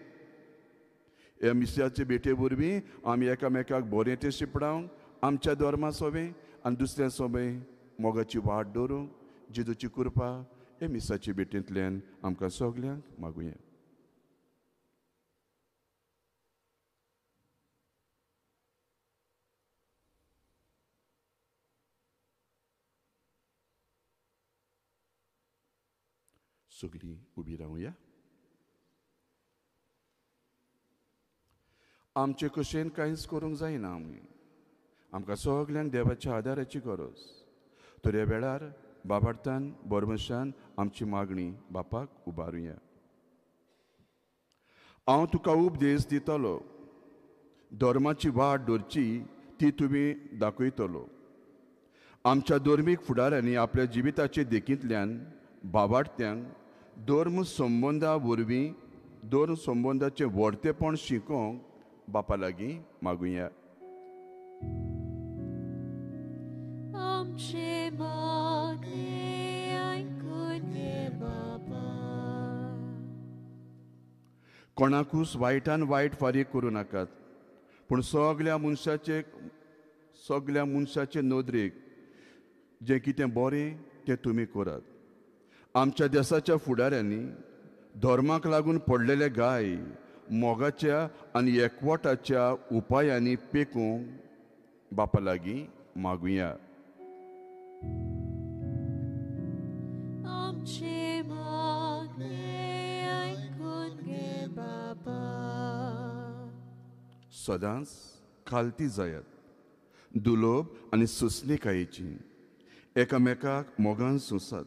ह्या मिसाचे बेटे वरवीं आमी एकामेकाक बरें तें शिपडावंक, आमच्या धर्मा सोबें आनी दुसऱ्या सोबें मोगाची वाट दवरूंक जेजूची कृपा हे मिसाचे बेटेंतल्यान आमकां सगल्यांक मागुया. सगळीं उबी रावया. आमचे कशेन कांयच करूंक जायना आमी, आमकां सगल्यांक देवाच्या आदाराची गरज. तर ह्या वेळार बाबार्थान बोरमशान आमची मागणी बापाक उबारुया. हांव तुका उपदेश दितलो, धर्माची वाट धरची ती तुमी दाखयतलो. आमच्या धर्मीक फुडाऱ्यांनी आपल्या जिविताचे देखींतल्यान बाबार्थ्यांक धर्म संबंदा वरवीं धर्म संबंदाचें व्हडतेपण शिकोवंक बापा लागीं मागुया. आमचे मागणे आयकून घे बाबा. कोणाकूच वायटान वायट फारीक करूं नाकात, पूण सगल्या मनशाचे नदरेक जें कितें बरें तें तुमी करात. आमच्या देशाच्या फुडाऱ्यांनी धर्माक लागून पडलेले गाय मोगाच्या आनी एकवटाच्या उपायांनी पेकूंक बापा लागीं मागुया. आमचे मागणे ऐकून घे बाबा. सदांच खालती जायात, दुलोब आनी सुसणेकायेची एकामेकाक मोगान सुसात.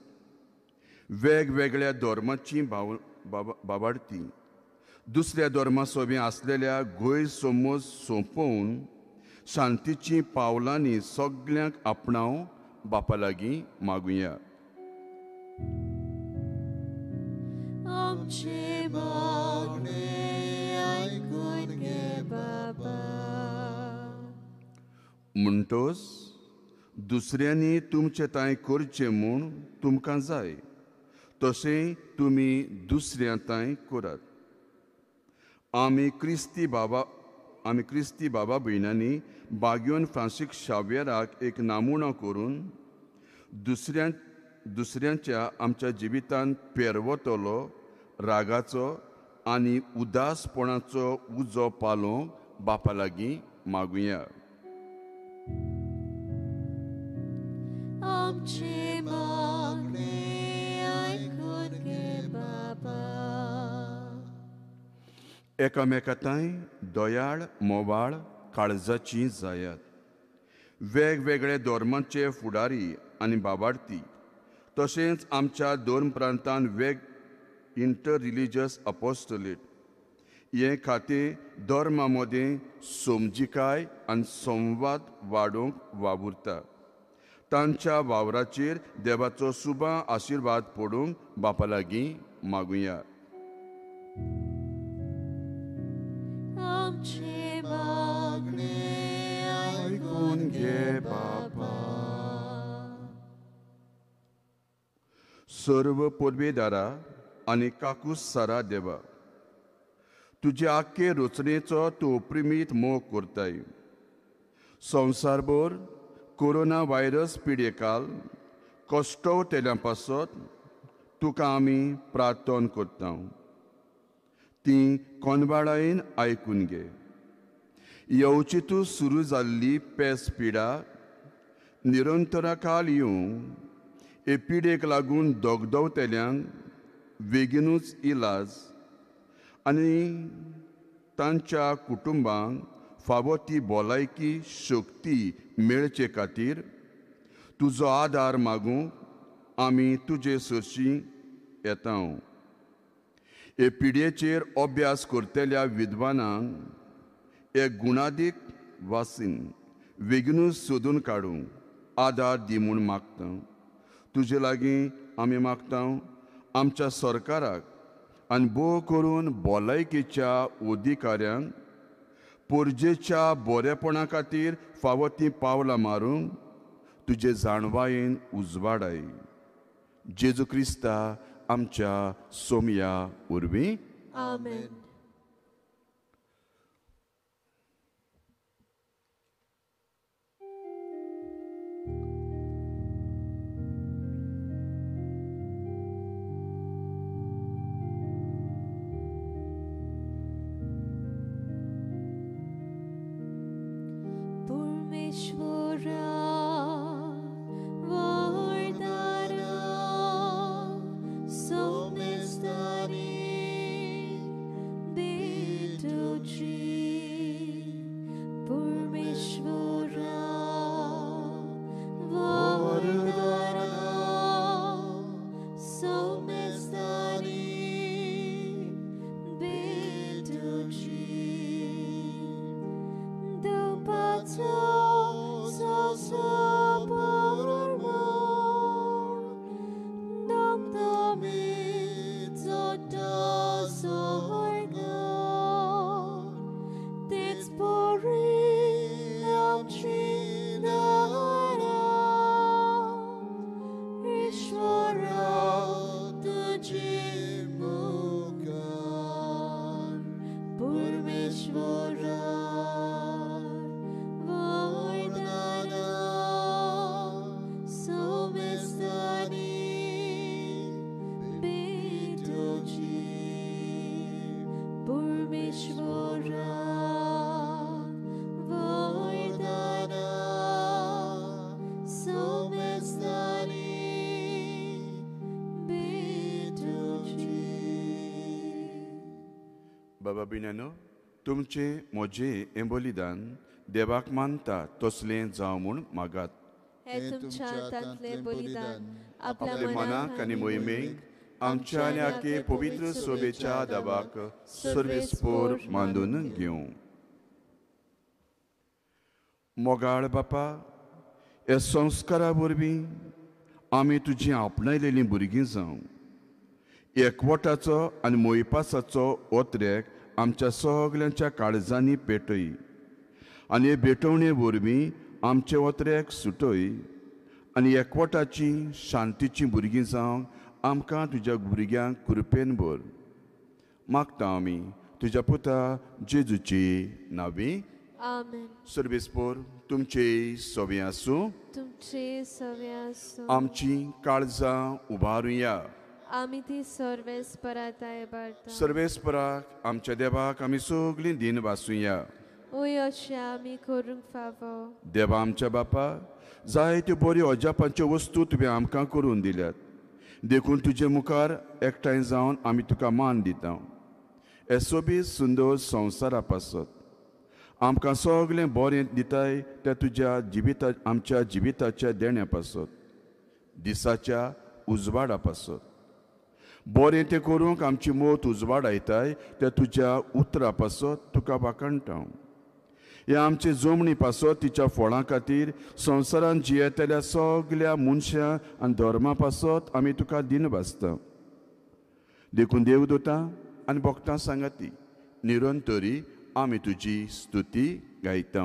वेगवेगळ्या धर्माची बाबाडती दुसऱ्या धर्मा सोबी असलेल्या गैरसमज सोंपोवन शांतीची पावलांनी सगळ्यांक आपणाव बापा लागीं मागुया. आमचे मागणे ऐकून घे बाबा. म्हणटोच दुसऱ्यांनी तुमचे तांय करचें म्हूण तुमकां जाय, तशें तुमी दुसऱ्या तांय करात. आमी क्रिस्ती बाबा भयणांनी बागयोन फ्रांसीस शावेराक एक नामुणो करून दुसऱ्यांच्या आमच्या जिवितांत पेरवतलो रागाचो आनी उदासपणाचो उजो पालोवंक बापा लागीं मागुया. आमचे मागणे ऐकून घे बाबा. एकामेकांताय दयाळ मोवाळ काळजाची जायात. वेगवेगळे धर्मांचे फुडारी आनी बाबाडती तशेंच आमच्या दोन प्रांतांत इंटर रिलिजियस अपोस्टोलेट हे खातीर धर्मा मदें समजिकाय आनी संवाद वाडोवंक वावुरता. तांच्या वावराचेर देवाचो सुबा आशिर्वाद पडूंक बापा लागीं मागुया. आमचे मागणे ऐकून घे बाबा. सर्व पोरबेदारा आनी काकूस देवा, तुजे आख्खे रचनेचो तूं अप्रिमीत मोग करताय. संवसारभर कोरोना व्हायरस पिडेकाल कश्टवतेल्या पासत तुका आमी प्रार्थना करता. ती कोनबाळायेन आयकून घे. येवचितू सुरू जाल्ली पेस पिडा निरंतराकाल येवं हे पिडेक लागून दोगदवतेल्यांक बेगीनूच इलाज आनी तांच्या कुटुंबांक फावो ती भलायकी शक्ती मेळचे खातीर तुजो आदार मागूंक आमी तुजे सरशीं येता. हे पिडयेचेर अभ्यास करतल्या विद्वानांक एक गुणादीक वासीन बेगीनूच सोदून काडूंक आदार दी म्हूण मागता. तुजे लागीं आमी मागता आमच्या सरकाराक आनी भोव करून भलायकेच्या अधिकाऱ्यांक पोरजेच्या बरेपणा खातीर फावो तीं पावलां मारूंक तुजे जाणवायेन उजवाडाय. जेजू क्रिस्ता आमच्या सोमया उर्वी. आमेन. परमेश्वरा वरदारा सोमेस्तारी बाबा बिण्यानो, तुमचे मोजे हें बलिदान देवाक मानता तसलें जावं म्हूण मागात. हे तुमच्या हातांतलें बलिदान आपल्या आपल्या मनाक आनी मोहिमेक आमच्या आनी आखे पवित्र सोबेच्या दाबाक सर्वेस्पोर मांडून घेवं. मोगाळ बापा, ह्या संस्कारा वरवीं आमी तुजीं आपणायलेलीं भुरगीं जावं. एकवटाचो आनी मोयपासाचो ओत्रेक आमच्या सगल्यांच्या काळजांनी पेटय आनी हे भेटवणे वरवीं आमचे ओत्रेक सुटय आनी एकवटाची शांतीची भुरगीं जावंक आमकां तुज्या भुरग्यांक कृपेन भर. मागता आमी तुज्या पुता जेजूची नांवी. आमेन. सर्वेस्पोर तुमचे सोबे आसूं. तुमचे सवे आसूं. आमची काळजां उबारुया. आमी ती सर्वेस्पराताय बाळटा. सर्वेस्पराक आमच्या देवाक आमी सगळीं दिन वाचुया. ओय अशें आमी करूंक फावो. देवा आमच्या बापा, जायत्यो बऱ्यो अजापांच्यो वस्तू तुवें आमकां करून दिल्यात. देखून तुजे मुखार एकठांय जावन आमी तुका मान दिता. हे सोबीत सुंदर संवसारा पासत आमकां सगळें बरें दिताय त्या तुज्या आमच्या जिविताच्या देण्या पासत, दिसाच्या उजवाडा पासत. बरें तें करूंक आमची मोत उजवाडायताय त्या तुज्या उतरा पासत तुका वाकणटा. हे आमचे जमणी पासत तिच्या फळां खातीर संवसारांत जियेतल्या सगळ्या मनशां आनी धर्मा पासत आमी तुका दिन वाचता. देखून देवदूतां आनी भक्तां सांगाती निरंतरी आमी तुजी स्तुती गायता.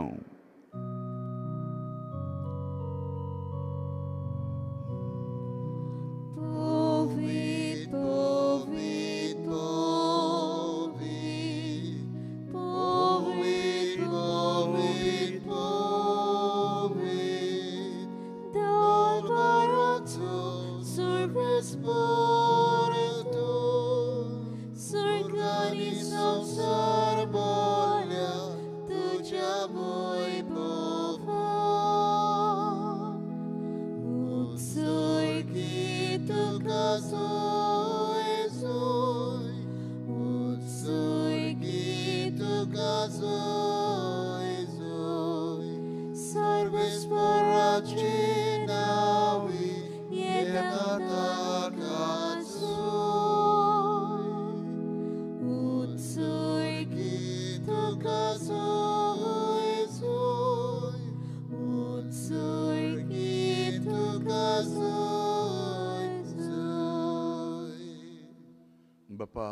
बापा,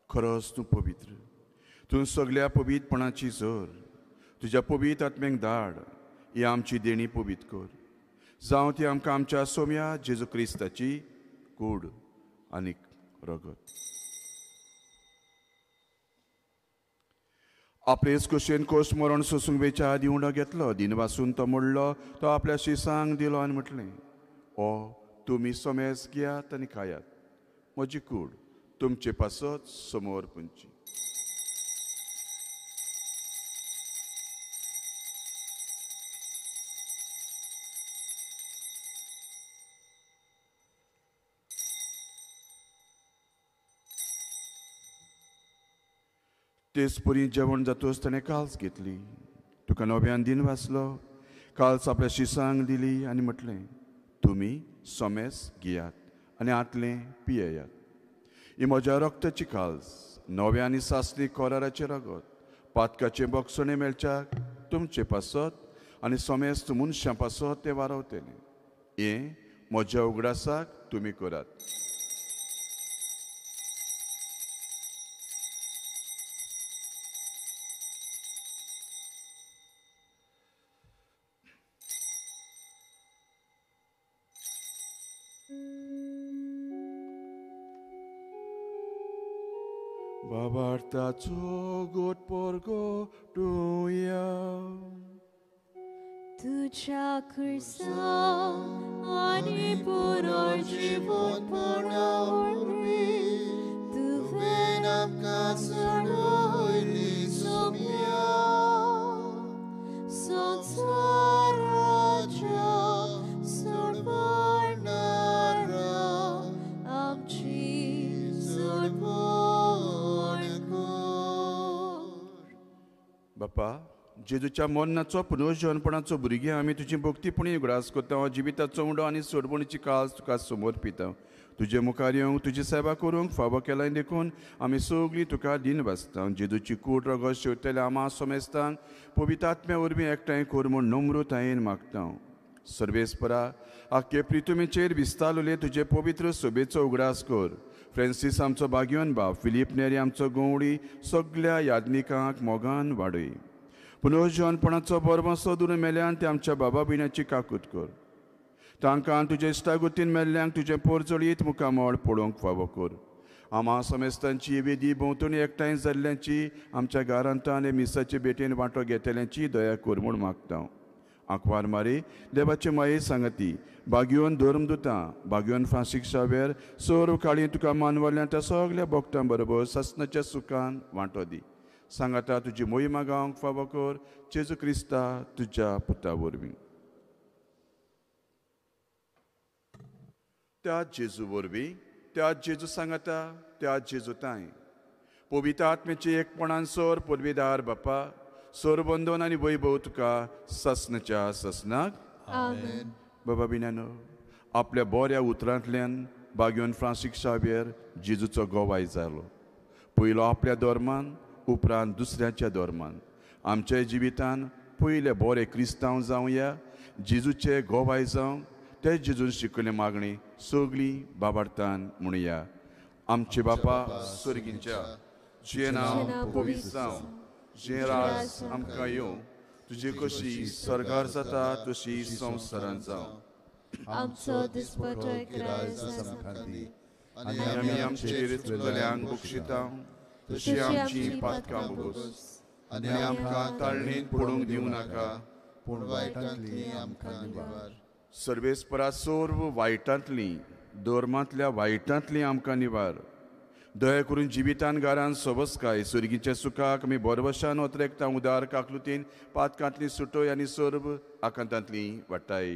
खरोच तूं पवित्र. तूं सगळ्या पवित्रपणाची झर तुज्या पवित्र आत्म्याक धाड. ही आमची देणी पवित्र कर. जावं ती आमकां आमच्या सोम्या जेजू क्रिस्ताची कूड आनी रगत. आपलेच कुशेन कोस मरण सोसूंक वेच्या आदी उंडो घेतलो. दिन वासून तो मोडलो. तो आपल्या शिसांक दिलो आनी म्हटलें, ओ तुमी सोमेस घेयात आनी खायात. म्हजी कूड तुमचे पासत समोर पुंची. तेच परी जेवण जातोच ताणें काल्स घेतली. तुका नव्यान दिन वाचलो. काल्स आपल्या शिसांक दिली आनी म्हटलें, तुमी सोमेस घेयात आनी आतलें पियेयात. ही म्हज्या रक्ताची काल्स, नव्या आनी सासली कोराराचे रगत, पातकाचे बोगसणे मेळच्याक तुमचे पासत आनी सोमेस मनशां पासत तें वारवतलें. हें म्हज्या उगडासाक तुमी करात. Babartaco god porgo tuya. तुझ्या खुर्सा आणि पुरोर जीवन पणावरवी तुवें आमकां सोडूयली सोम्या संवसाराच्या सोडवणारा आमची सोडवण कर. बापा जेजूच्या मरणाचो पुनर्जन्मपणाचो भुरगे आमी तुजी भक्तीपणी उगडास करता जिविताचो उंडो आनी सोडवणीची कास तुका समर्पिता तुजे मुखार येवंक तुजी सेवा करूंक फावो केलाय देखून आमी सगळीं तुका दिन बसता जेजूची कूड रगत शेवटले आमा सोमेस्तांक पवित्र आत्म्या वरवीं एकठांय कर म्हूण नम्रतायेन मागता सर्वेस्परा आख्खे प्रितुमेचेर विस्तारलेले तुजे पवित्र सोबेचो उगडास कर फ्रांसीस आमचो बागयोन बाब फिलीप नेरी आमचो गवळी सगळ्या याज्ञिकांक मोगान वाडय पुनर्जन्मपणाचो बरो सोदून मेल्यान ते आमच्या बाबा भयणाची काकूट कर तांकां तुजे इश्टागुतीन मेल्ल्यांक तुजे पोरजळीत मुखामळ पळोवंक फावो कर आमा समेस्तांची वेदी भोंवतणी एकठांय जाल्ल्यांची आमच्या गारांतां आनी मिसाचे भेटेन वांटो घेतल्यांची दया कर म्हूण मागता आंकवार मारी देवाचे माये सांगती बागयोन धर्मदुतां बागयोन फ्रांसीस शावेर सोर काळी तुका मानवल्ल्या त्या सगळ्या भक्तां बरोबर ससनाच्या सुखान वांटो दी सांगाता तुजी मोहिमा गावंक फावो कर जेजू क्रिस्ता तुज्या पुता वरवीं त्या जेजू वरवीं त्या जेजू सांगाता त्या जेजू ताय पवित्र आत्म्याचे एकपणान सोर पदवीदार बापा सोर बंदोन आनी वैभव तुका ससनाच्या ससनाक आमेन. बाबा बिनानो आपल्या बऱ्या उतरांतल्यान बागयोन फ्रांसीस शावेर जेजूचो गोवाय जालो पयलो आपल्या धर्मान उपरांत दुसऱ्याच्या धर्मान आमच्या जिवितान पयले बरे क्रिस्तांव जावया जेजूचे गोवाय जावं ते जेजून शिकले मागणी सगळीं बाबार्थान म्हणुया आमचे बापा स्वर्गींच्या जे नांव पवित्र जावं जे राज आमकां येवं तुजी कशी स्वर्गार जाता तशी संवसारांत जावं आमचो दिसपट्टो गिराय आमकां दी आनी आमी आमचेर चुकल्यांक बक्षिता तशी आमची पातकां बोगोस आनी आमकां ताळणेंत पडूंक दिवं नाका पूण वायटांतली आमकां निवार सर्वेस्परा सर्व वायटांतली धर्मांतल्या वायटांतली आमकां निवार दया करून जिवितान घरान सबस्काय सुर्गीच्या सुखाक आमी बरवशान ओतरेकता उदार काकलुतीन पातकांतली सुटोय आनी सर्व आकांतांतली वाटाय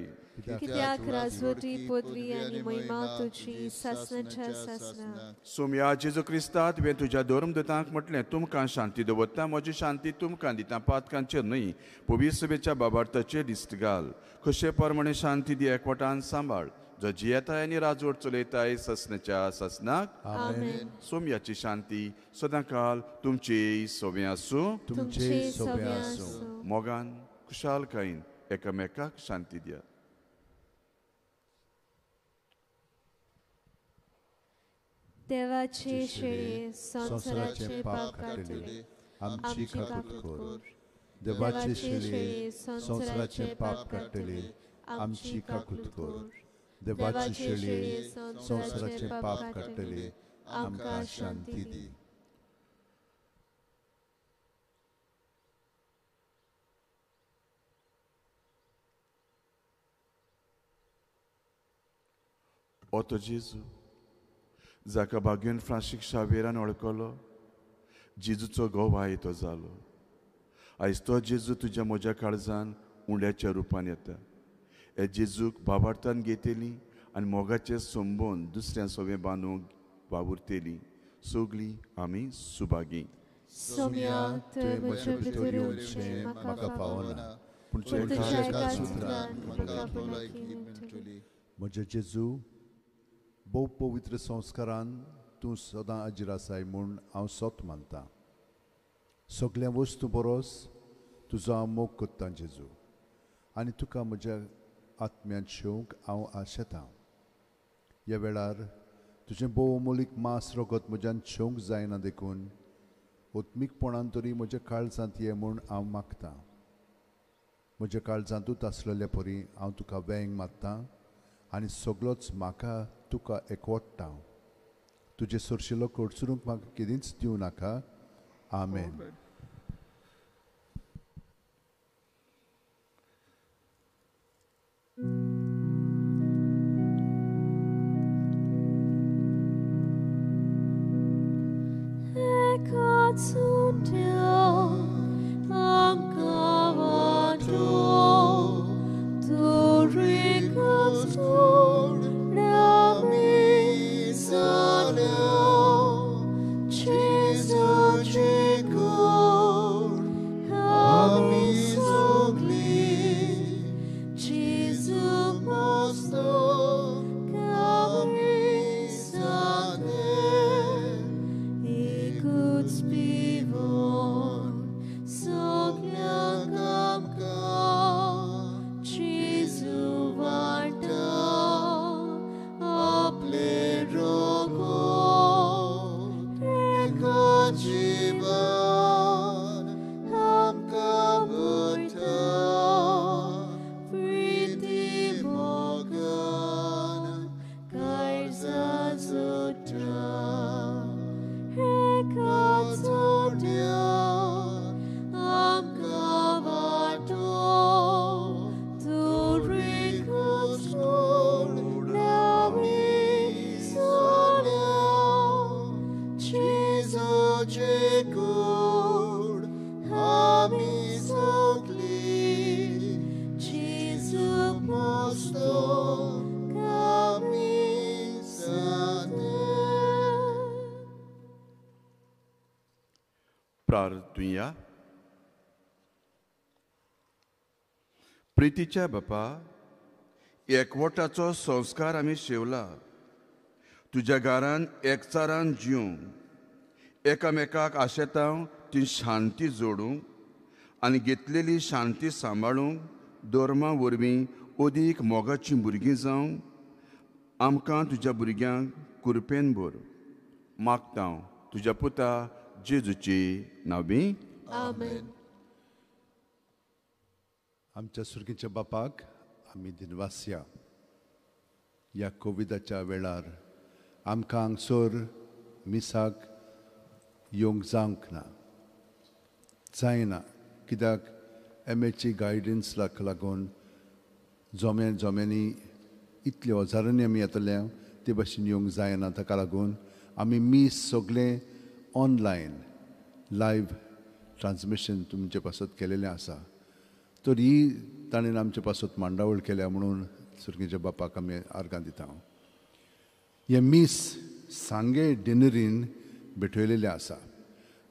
कित्याक राजवटी पदवी आनी महिमा तुजी ससनाच्या ससना सोम्या जेजू क्रिस्तांत हांवें तुज्या धर्मदूतांक म्हटलें तुमकां शांती दवरता म्हजी शांती तुमकां दिता पातकांचेर न्हय पवित्र सभेच्या बाबार्थाचेर दिश्ट घाल कशे प्रमाणे शांती दी एकवटान सांबाळ जो जियेताय आनी राजवट चलयताय ससनाच्या ससनाक आमेन. सोम्याची शांती सदांकाल तुमचे सोबे आसूं तुमचे सोबे आसूं. मोगान खुशालकायेन एकामेकाक शांती दिया देवाचे शेळे संसाराचे पाप काडले आमची काकूट कर देवाचे शेळे संसाराचे पाप काडले आमची काकूट कर देवाचे शेळे संसाराचे पाप काडले आमकां शांती दी ओतो जेजू जाका बागयोन फ्रांसीस शावेरान वळखलो जेजूचो गोवाय तो जालो आयज तो जेजू तुज्या म्हज्या काळजान उंड्याच्या रुपान येता हे जेजूक बाबार्थान घेतली आनी मोगाचे संबोवन दुसऱ्या सोबे बांदूंक वावुरतेली सगळीं आमी सुभागी सोम्या तुवें म्हजे भितर येवचें म्हाका पावना पूण तुज्या एका सुत्रान म्हाका भलायकी मेळटली म्हजे जेजू भोव पवित्र संस्कारान तूं सदां हाजीर आसाय म्हूण हांव सोत मानतां सगळ्या वस्तू बरोस तुजो हांव मोग कोत्तां जेजू आनी तुका म्हज्या आत्म्यांत शेवंक हांव आशेतां ह्या वेळार तुजें भोव अमोलीक मास रगत म्हज्यान शेवंक जायना देखून ओत्मीकपणान तरी म्हज्या काळजांत ये म्हूण हांव मागतां म्हज्या काळजांतूच आसलेल्या परी हांव तुका वेंग मारतां आनी सगळोच म्हाका तुका एकवट्टा तुजे सुरशिलो कडसरूंक म्हाका कितेंच दिवं नाका आमेन Jesus, प्रार्थुया. प्रितीच्या बापा, एकवटाचो संस्कार आमी शेवला. तुज्या घरान एकचारान जिवंक, एकामेकाक आशेतां ती शांती जोडूंक आनी घेतलेली शांती सांबाळूंक धर्मा वरवीं अदीक मोगाचीं भुरगीं जावंक आमकां तुज्या भुरग्यांक कृपेन भर. मागता तुज्या पुता जेजूची नांवी. आमेन. आमच्या सुर्गीच्या बापाक आमी दिनवासिया. ह्या कोविडाच्या वेळार आमकां हांगसर मिसाक येवंक जावंक ना, जायना. कित्याक MHची गायडन्साक लागून जोम्यांनी इतल्या हजारांनी आमी येतले ते भाशेन येवंक जायना. ताका लागून आमी मीस सगळें ऑनलायन लायव्ह ट्रान्समिशन तुमचे पासत केलेलें आसा. तर ही ताणें आमचे पासत मांडावळ केल्या म्हणून सुर्गीच्या बापाक आमी आर्गां दिता. हे मीस सांगे डिनरीन भेटयलेले आसा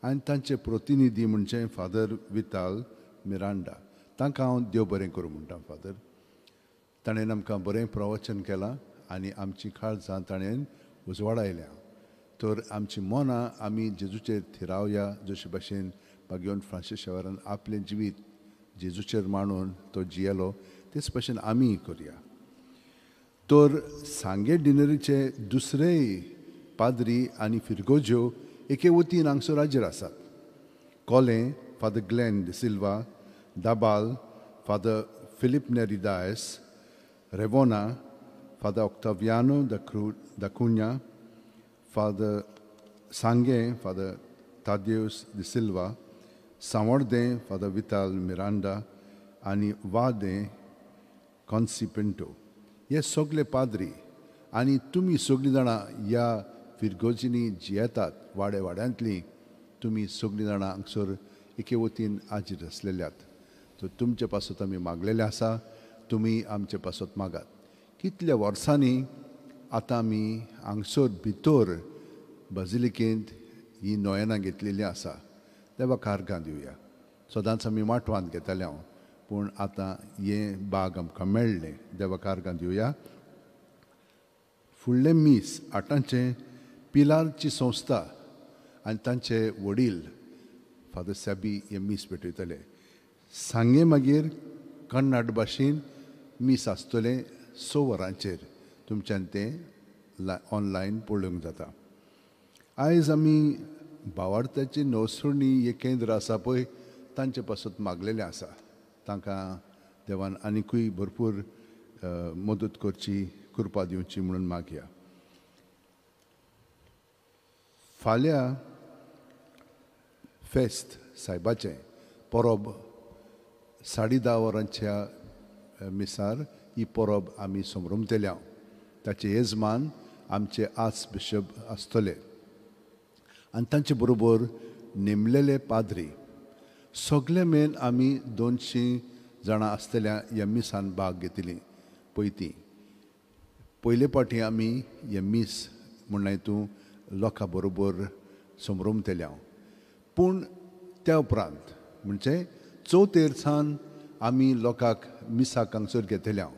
आनी तांचे प्रतिनिधी म्हणजे फादर विताल मिरांडा. तांकां हांव देव बरें करूं म्हणटा. फादर, ताणें आमकां बरें प्रवचन केलां आनी आमची काळजां ताणें उजवाडायल्या. तर आमची मनां आमी जेजूचेर थिरावया. जशे भाशेन बागयोन फ्रांसीस शावेरान आपलें जिवीत जेजूचेर मांडून तो जियेलो, तेच भाशेन आमी करया. तर सांगे डिनरीचे दुसरेय पाद्री आनी फिरगोज्यो एके वतीन हांगसर हाजीर आसात. कोलें फादर ग्लेन डी सिल्वा, दाबाल फादर फिलिप नेरी दायस, रेवोना फादर ऑक्टावियानो दा कुन्या, फादर सांगे फादर तादेउस डी सिल्वा, सांवर्दें फादर विताल मिरांडा आनी वादें कॉन्सी पिंटो. हे सगळे पाद्री आनी तुमी सगळीं जाणां ह्या फिरगोजींनी जियेतात. वाड्यांतलीं तुमी सगळीं जाणां हांगसर एके वतीन हाजीर आसलेल्यात. तर तुमचे पासत आमी मागलेले आसा, तुमी आमचे पासत मागात. कितल्या वर्सांनी आतां आमी हांगसर भितर बजिलिकेंत ही नोयनां घेतलेलीं आसा. देवाक आर्गां दिवया. सदांच आमी माटवांत घेताले हांव, पूण आतां हें बाग आमकां मेळ्ळें. देवाक आर्गां दिवया. फुडले मीस 8 पिलारची संस्था आनी तांचे वडील फादर सॅबी हे मीस भेटयतले. सांगे मागीर कन्नड भाशेन मीस आसतलें 6 वरांचेर. तुमच्यान तें ऑनलायन पळोवंक जाता. आयज आमी भावार्थाची नवसुर्णी हे केंद्र आसा पळय, तांचे पासत मागलेलें आसा. तांकां देवान आनिकूय भरपूर मदत करची, कृपा दिवची म्हणून मागया. फाल्यां फेस्त सायबाचें परब 10:30 वरांच्या मिसार ही परब आमी समरुमतेल्या. ताचे येजमान आमचे आर्च बिशप आसतले आनी तांचे बरोबर नेमलेले पाद्री. सगळे मेन आमी 200 जाणां आसतल्या ह्या मिसान भाग घेतली. पयले फावटी आमी हे मीस म्हणून हितून लोकां बरोबर समरुमतेल्या. पूण त्या उपरांत म्हणजे चवथेरसान आमी लोकांक मिसाक हांगसर घेतल्या.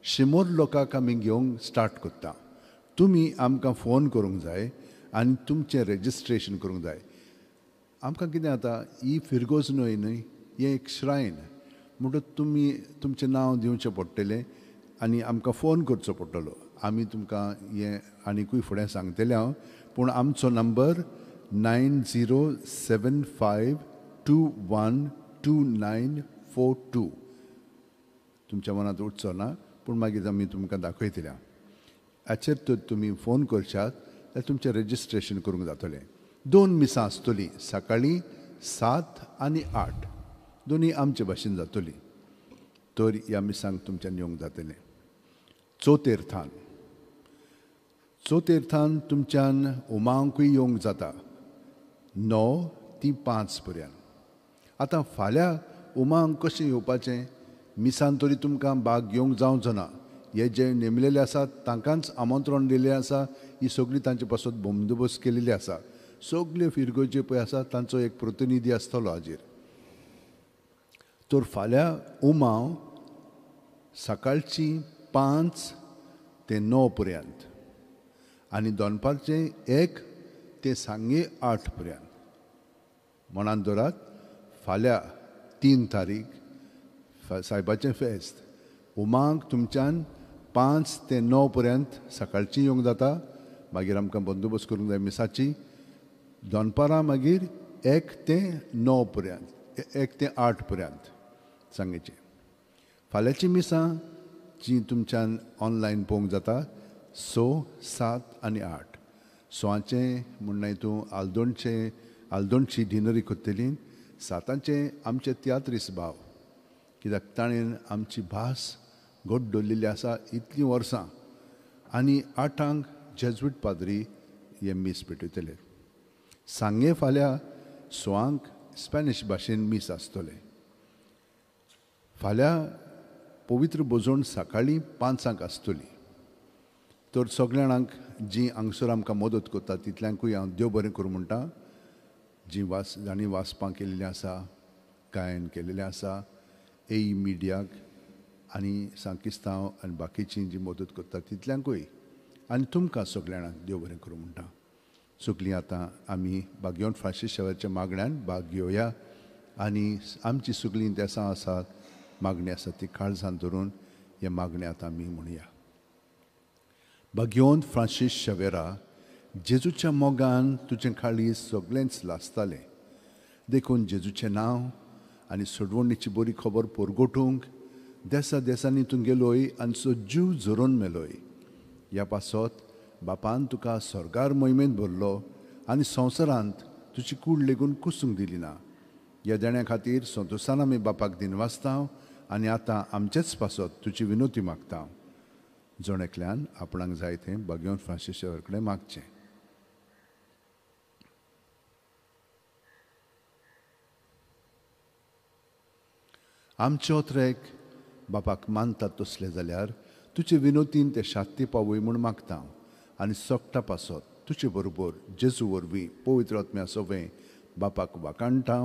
100 लोकांक आमी घेवंक स्टार्ट करता. तुमी आमकां फोन करूंक जाय आनी तुमचें रेजिस्ट्रेशन करूंक जाय. आमकां कितें जाता, ही फिरगोज न्हय न्हय, हें एक श्रायन म्हणटच तुमी तुमचें नांव दिवचें पडटलें आनी आमकां फोन करचो पडटलो. आमी तुमकां हें आनिकूय फुडें सांगतले हांव. पूण आमचो नंबर 9075212942. तुमच्या मनांत उठचो ना, पूण मागीर आमी तुमकां दाखयतल्या. हाचेर तर तुमी फोन करशात जाल्यार तुमचें रेजिस्ट्रेशन करूंक जातलें. 2 मिसां आसतलीं, सकाळीं 7 आनी 8. दोनी आमचे भाशेन जातलीं. तर ह्या मिसांक तुमच्यान येवंक जातलें. चवथेरथान तुमच्यान उमावंकूय येवंक जाता 9 ती 5 पर्यंत. आतां फाल्यां उमावंक कशें येवपाचें? मिसान तरी तुमकां भाग घेवंक जावचो ना. हे जे नेमलेले आसात तांकांच आमंत्रण दिल्लें आसा. ही सगळी तांचे पासत बंदोबस्त केलेली आसा. सगल्यो फिरगोच्यो पळय आसा तांचो एक प्रतिनिधी आसतलो हाजेर. तर फाल्यां उमाव सकाळची 5 ते 9 पर्यंत आनी दनपारचे 1 ते सांगे 8 पर्यंत. म्हणान दवरात फाल्यां 3 तारीख सायबाचें फेस्त. उमांक तुमच्यान 5 ते 9 पर्यंत सकाळची येवंक जाता. मागीर आमकां बंदोबस्त करूंक जाय मिसाची. दनपारां मागीर 1 ते 9 पर्यंत 1 ते 8 पर्यंत सांगेचे. फाल्यांची मिसां जी तुमच्यान ऑनलायन पळोवंक जाता 6, 7 आनी 8. 6चें म्हणना हितूं आलदोणची डिनरी कोत्तेली. 7चें आमचे तियात्रीस भाव, कित्याक ताणें आमची भास घोट दवरलेली आसा इतलीं वर्सां. आनी 8 जेजुईट पाद्री हे मीस पेटयतले. सांगे फाल्यां 6 स्पॅनिश भाशेन मीस आसतले. फाल्यां पवित्र बोजोण सकाळीं 5 आसतली. तर सगळ्या जाणांक जीं हांगसर आमकां मदत करता तितल्यांकूय हांव देव बरें करूं म्हणटा. जीं जाणीं वाचपां केलेलीं आसा, गायन केलेलें आसा, एई मिडियाक आनी सांकिस्तांव आनी बाकीचीं जीं मदत करता तितल्यांकूय आनी तुमकां सगळ्या जाणांक देव बरें करूं म्हणटा. सगळीं आतां आमी बागयोन फ्रांसीस शेवेच्या मागण्यांत भाग घेवया आनी आमची सगळीं देसां आसात, मागणी आसा ती काळजांत धरून हे मागणे आतां आमी म्हणुया. बागयोन फ्रांसीस शेवेरा, जेजूच्या मोगान तुजें काळीज सगळेंच लासतालें. देखून जेजूचें नांव आनी सोडवणीची बरी खबर परगोटूंक देसा देसांनी तूं गेलोय आनी सो जीव झरोवन मेलोय. ह्या पासत बापान तुका स्वर्गार मोहिमेंत भरलो आनी संवसारांत तुजी कूड लेगून कुसूंक दिली ना. ह्या देण्या खातीर संतोशान आमी बापाक दिनवासता आनी आतां आमचेच पासत तुजी विनोती मागता. जण एकल्यान आपणाक जाय तें बागयोन फ्रांसीस शेवेर कडेन मागचें. आमचे ओत्रेक बापाक मानतात तसले जाल्यार तुजे विनोतीन ते शांती पावय म्हूण मागता आनी सोगटा पासत तुजे बरोबर जेजू वरवीं पवित्र आत्म्या सोबें बापाक वाकाणटा.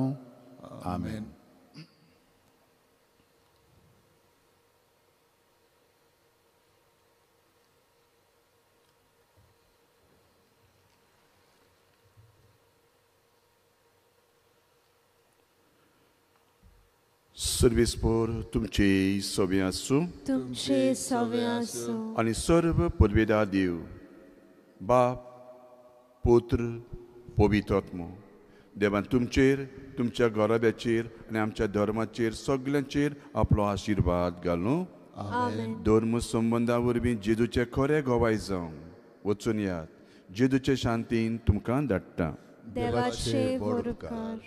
आमेन. सर्वेस्पोर तुमचे सोबे आसूं. तुमचे सवे आसूं. आनी सर्व पदवेदार देव बाप, पुत्र, पवित्र आत्मो देवान तुमचेर, तुमच्या घराब्याचेर आनी आमच्या धर्माचेर सगल्यांचेर आपलो आशिर्वाद घालूं. आमेन. धर्म संबंदा वरवीं जेजूचे खरें गोवाय जावं. वचून यात. जेजूचे शांतीन तुमकां धाडटा. देवाचे बरोबर.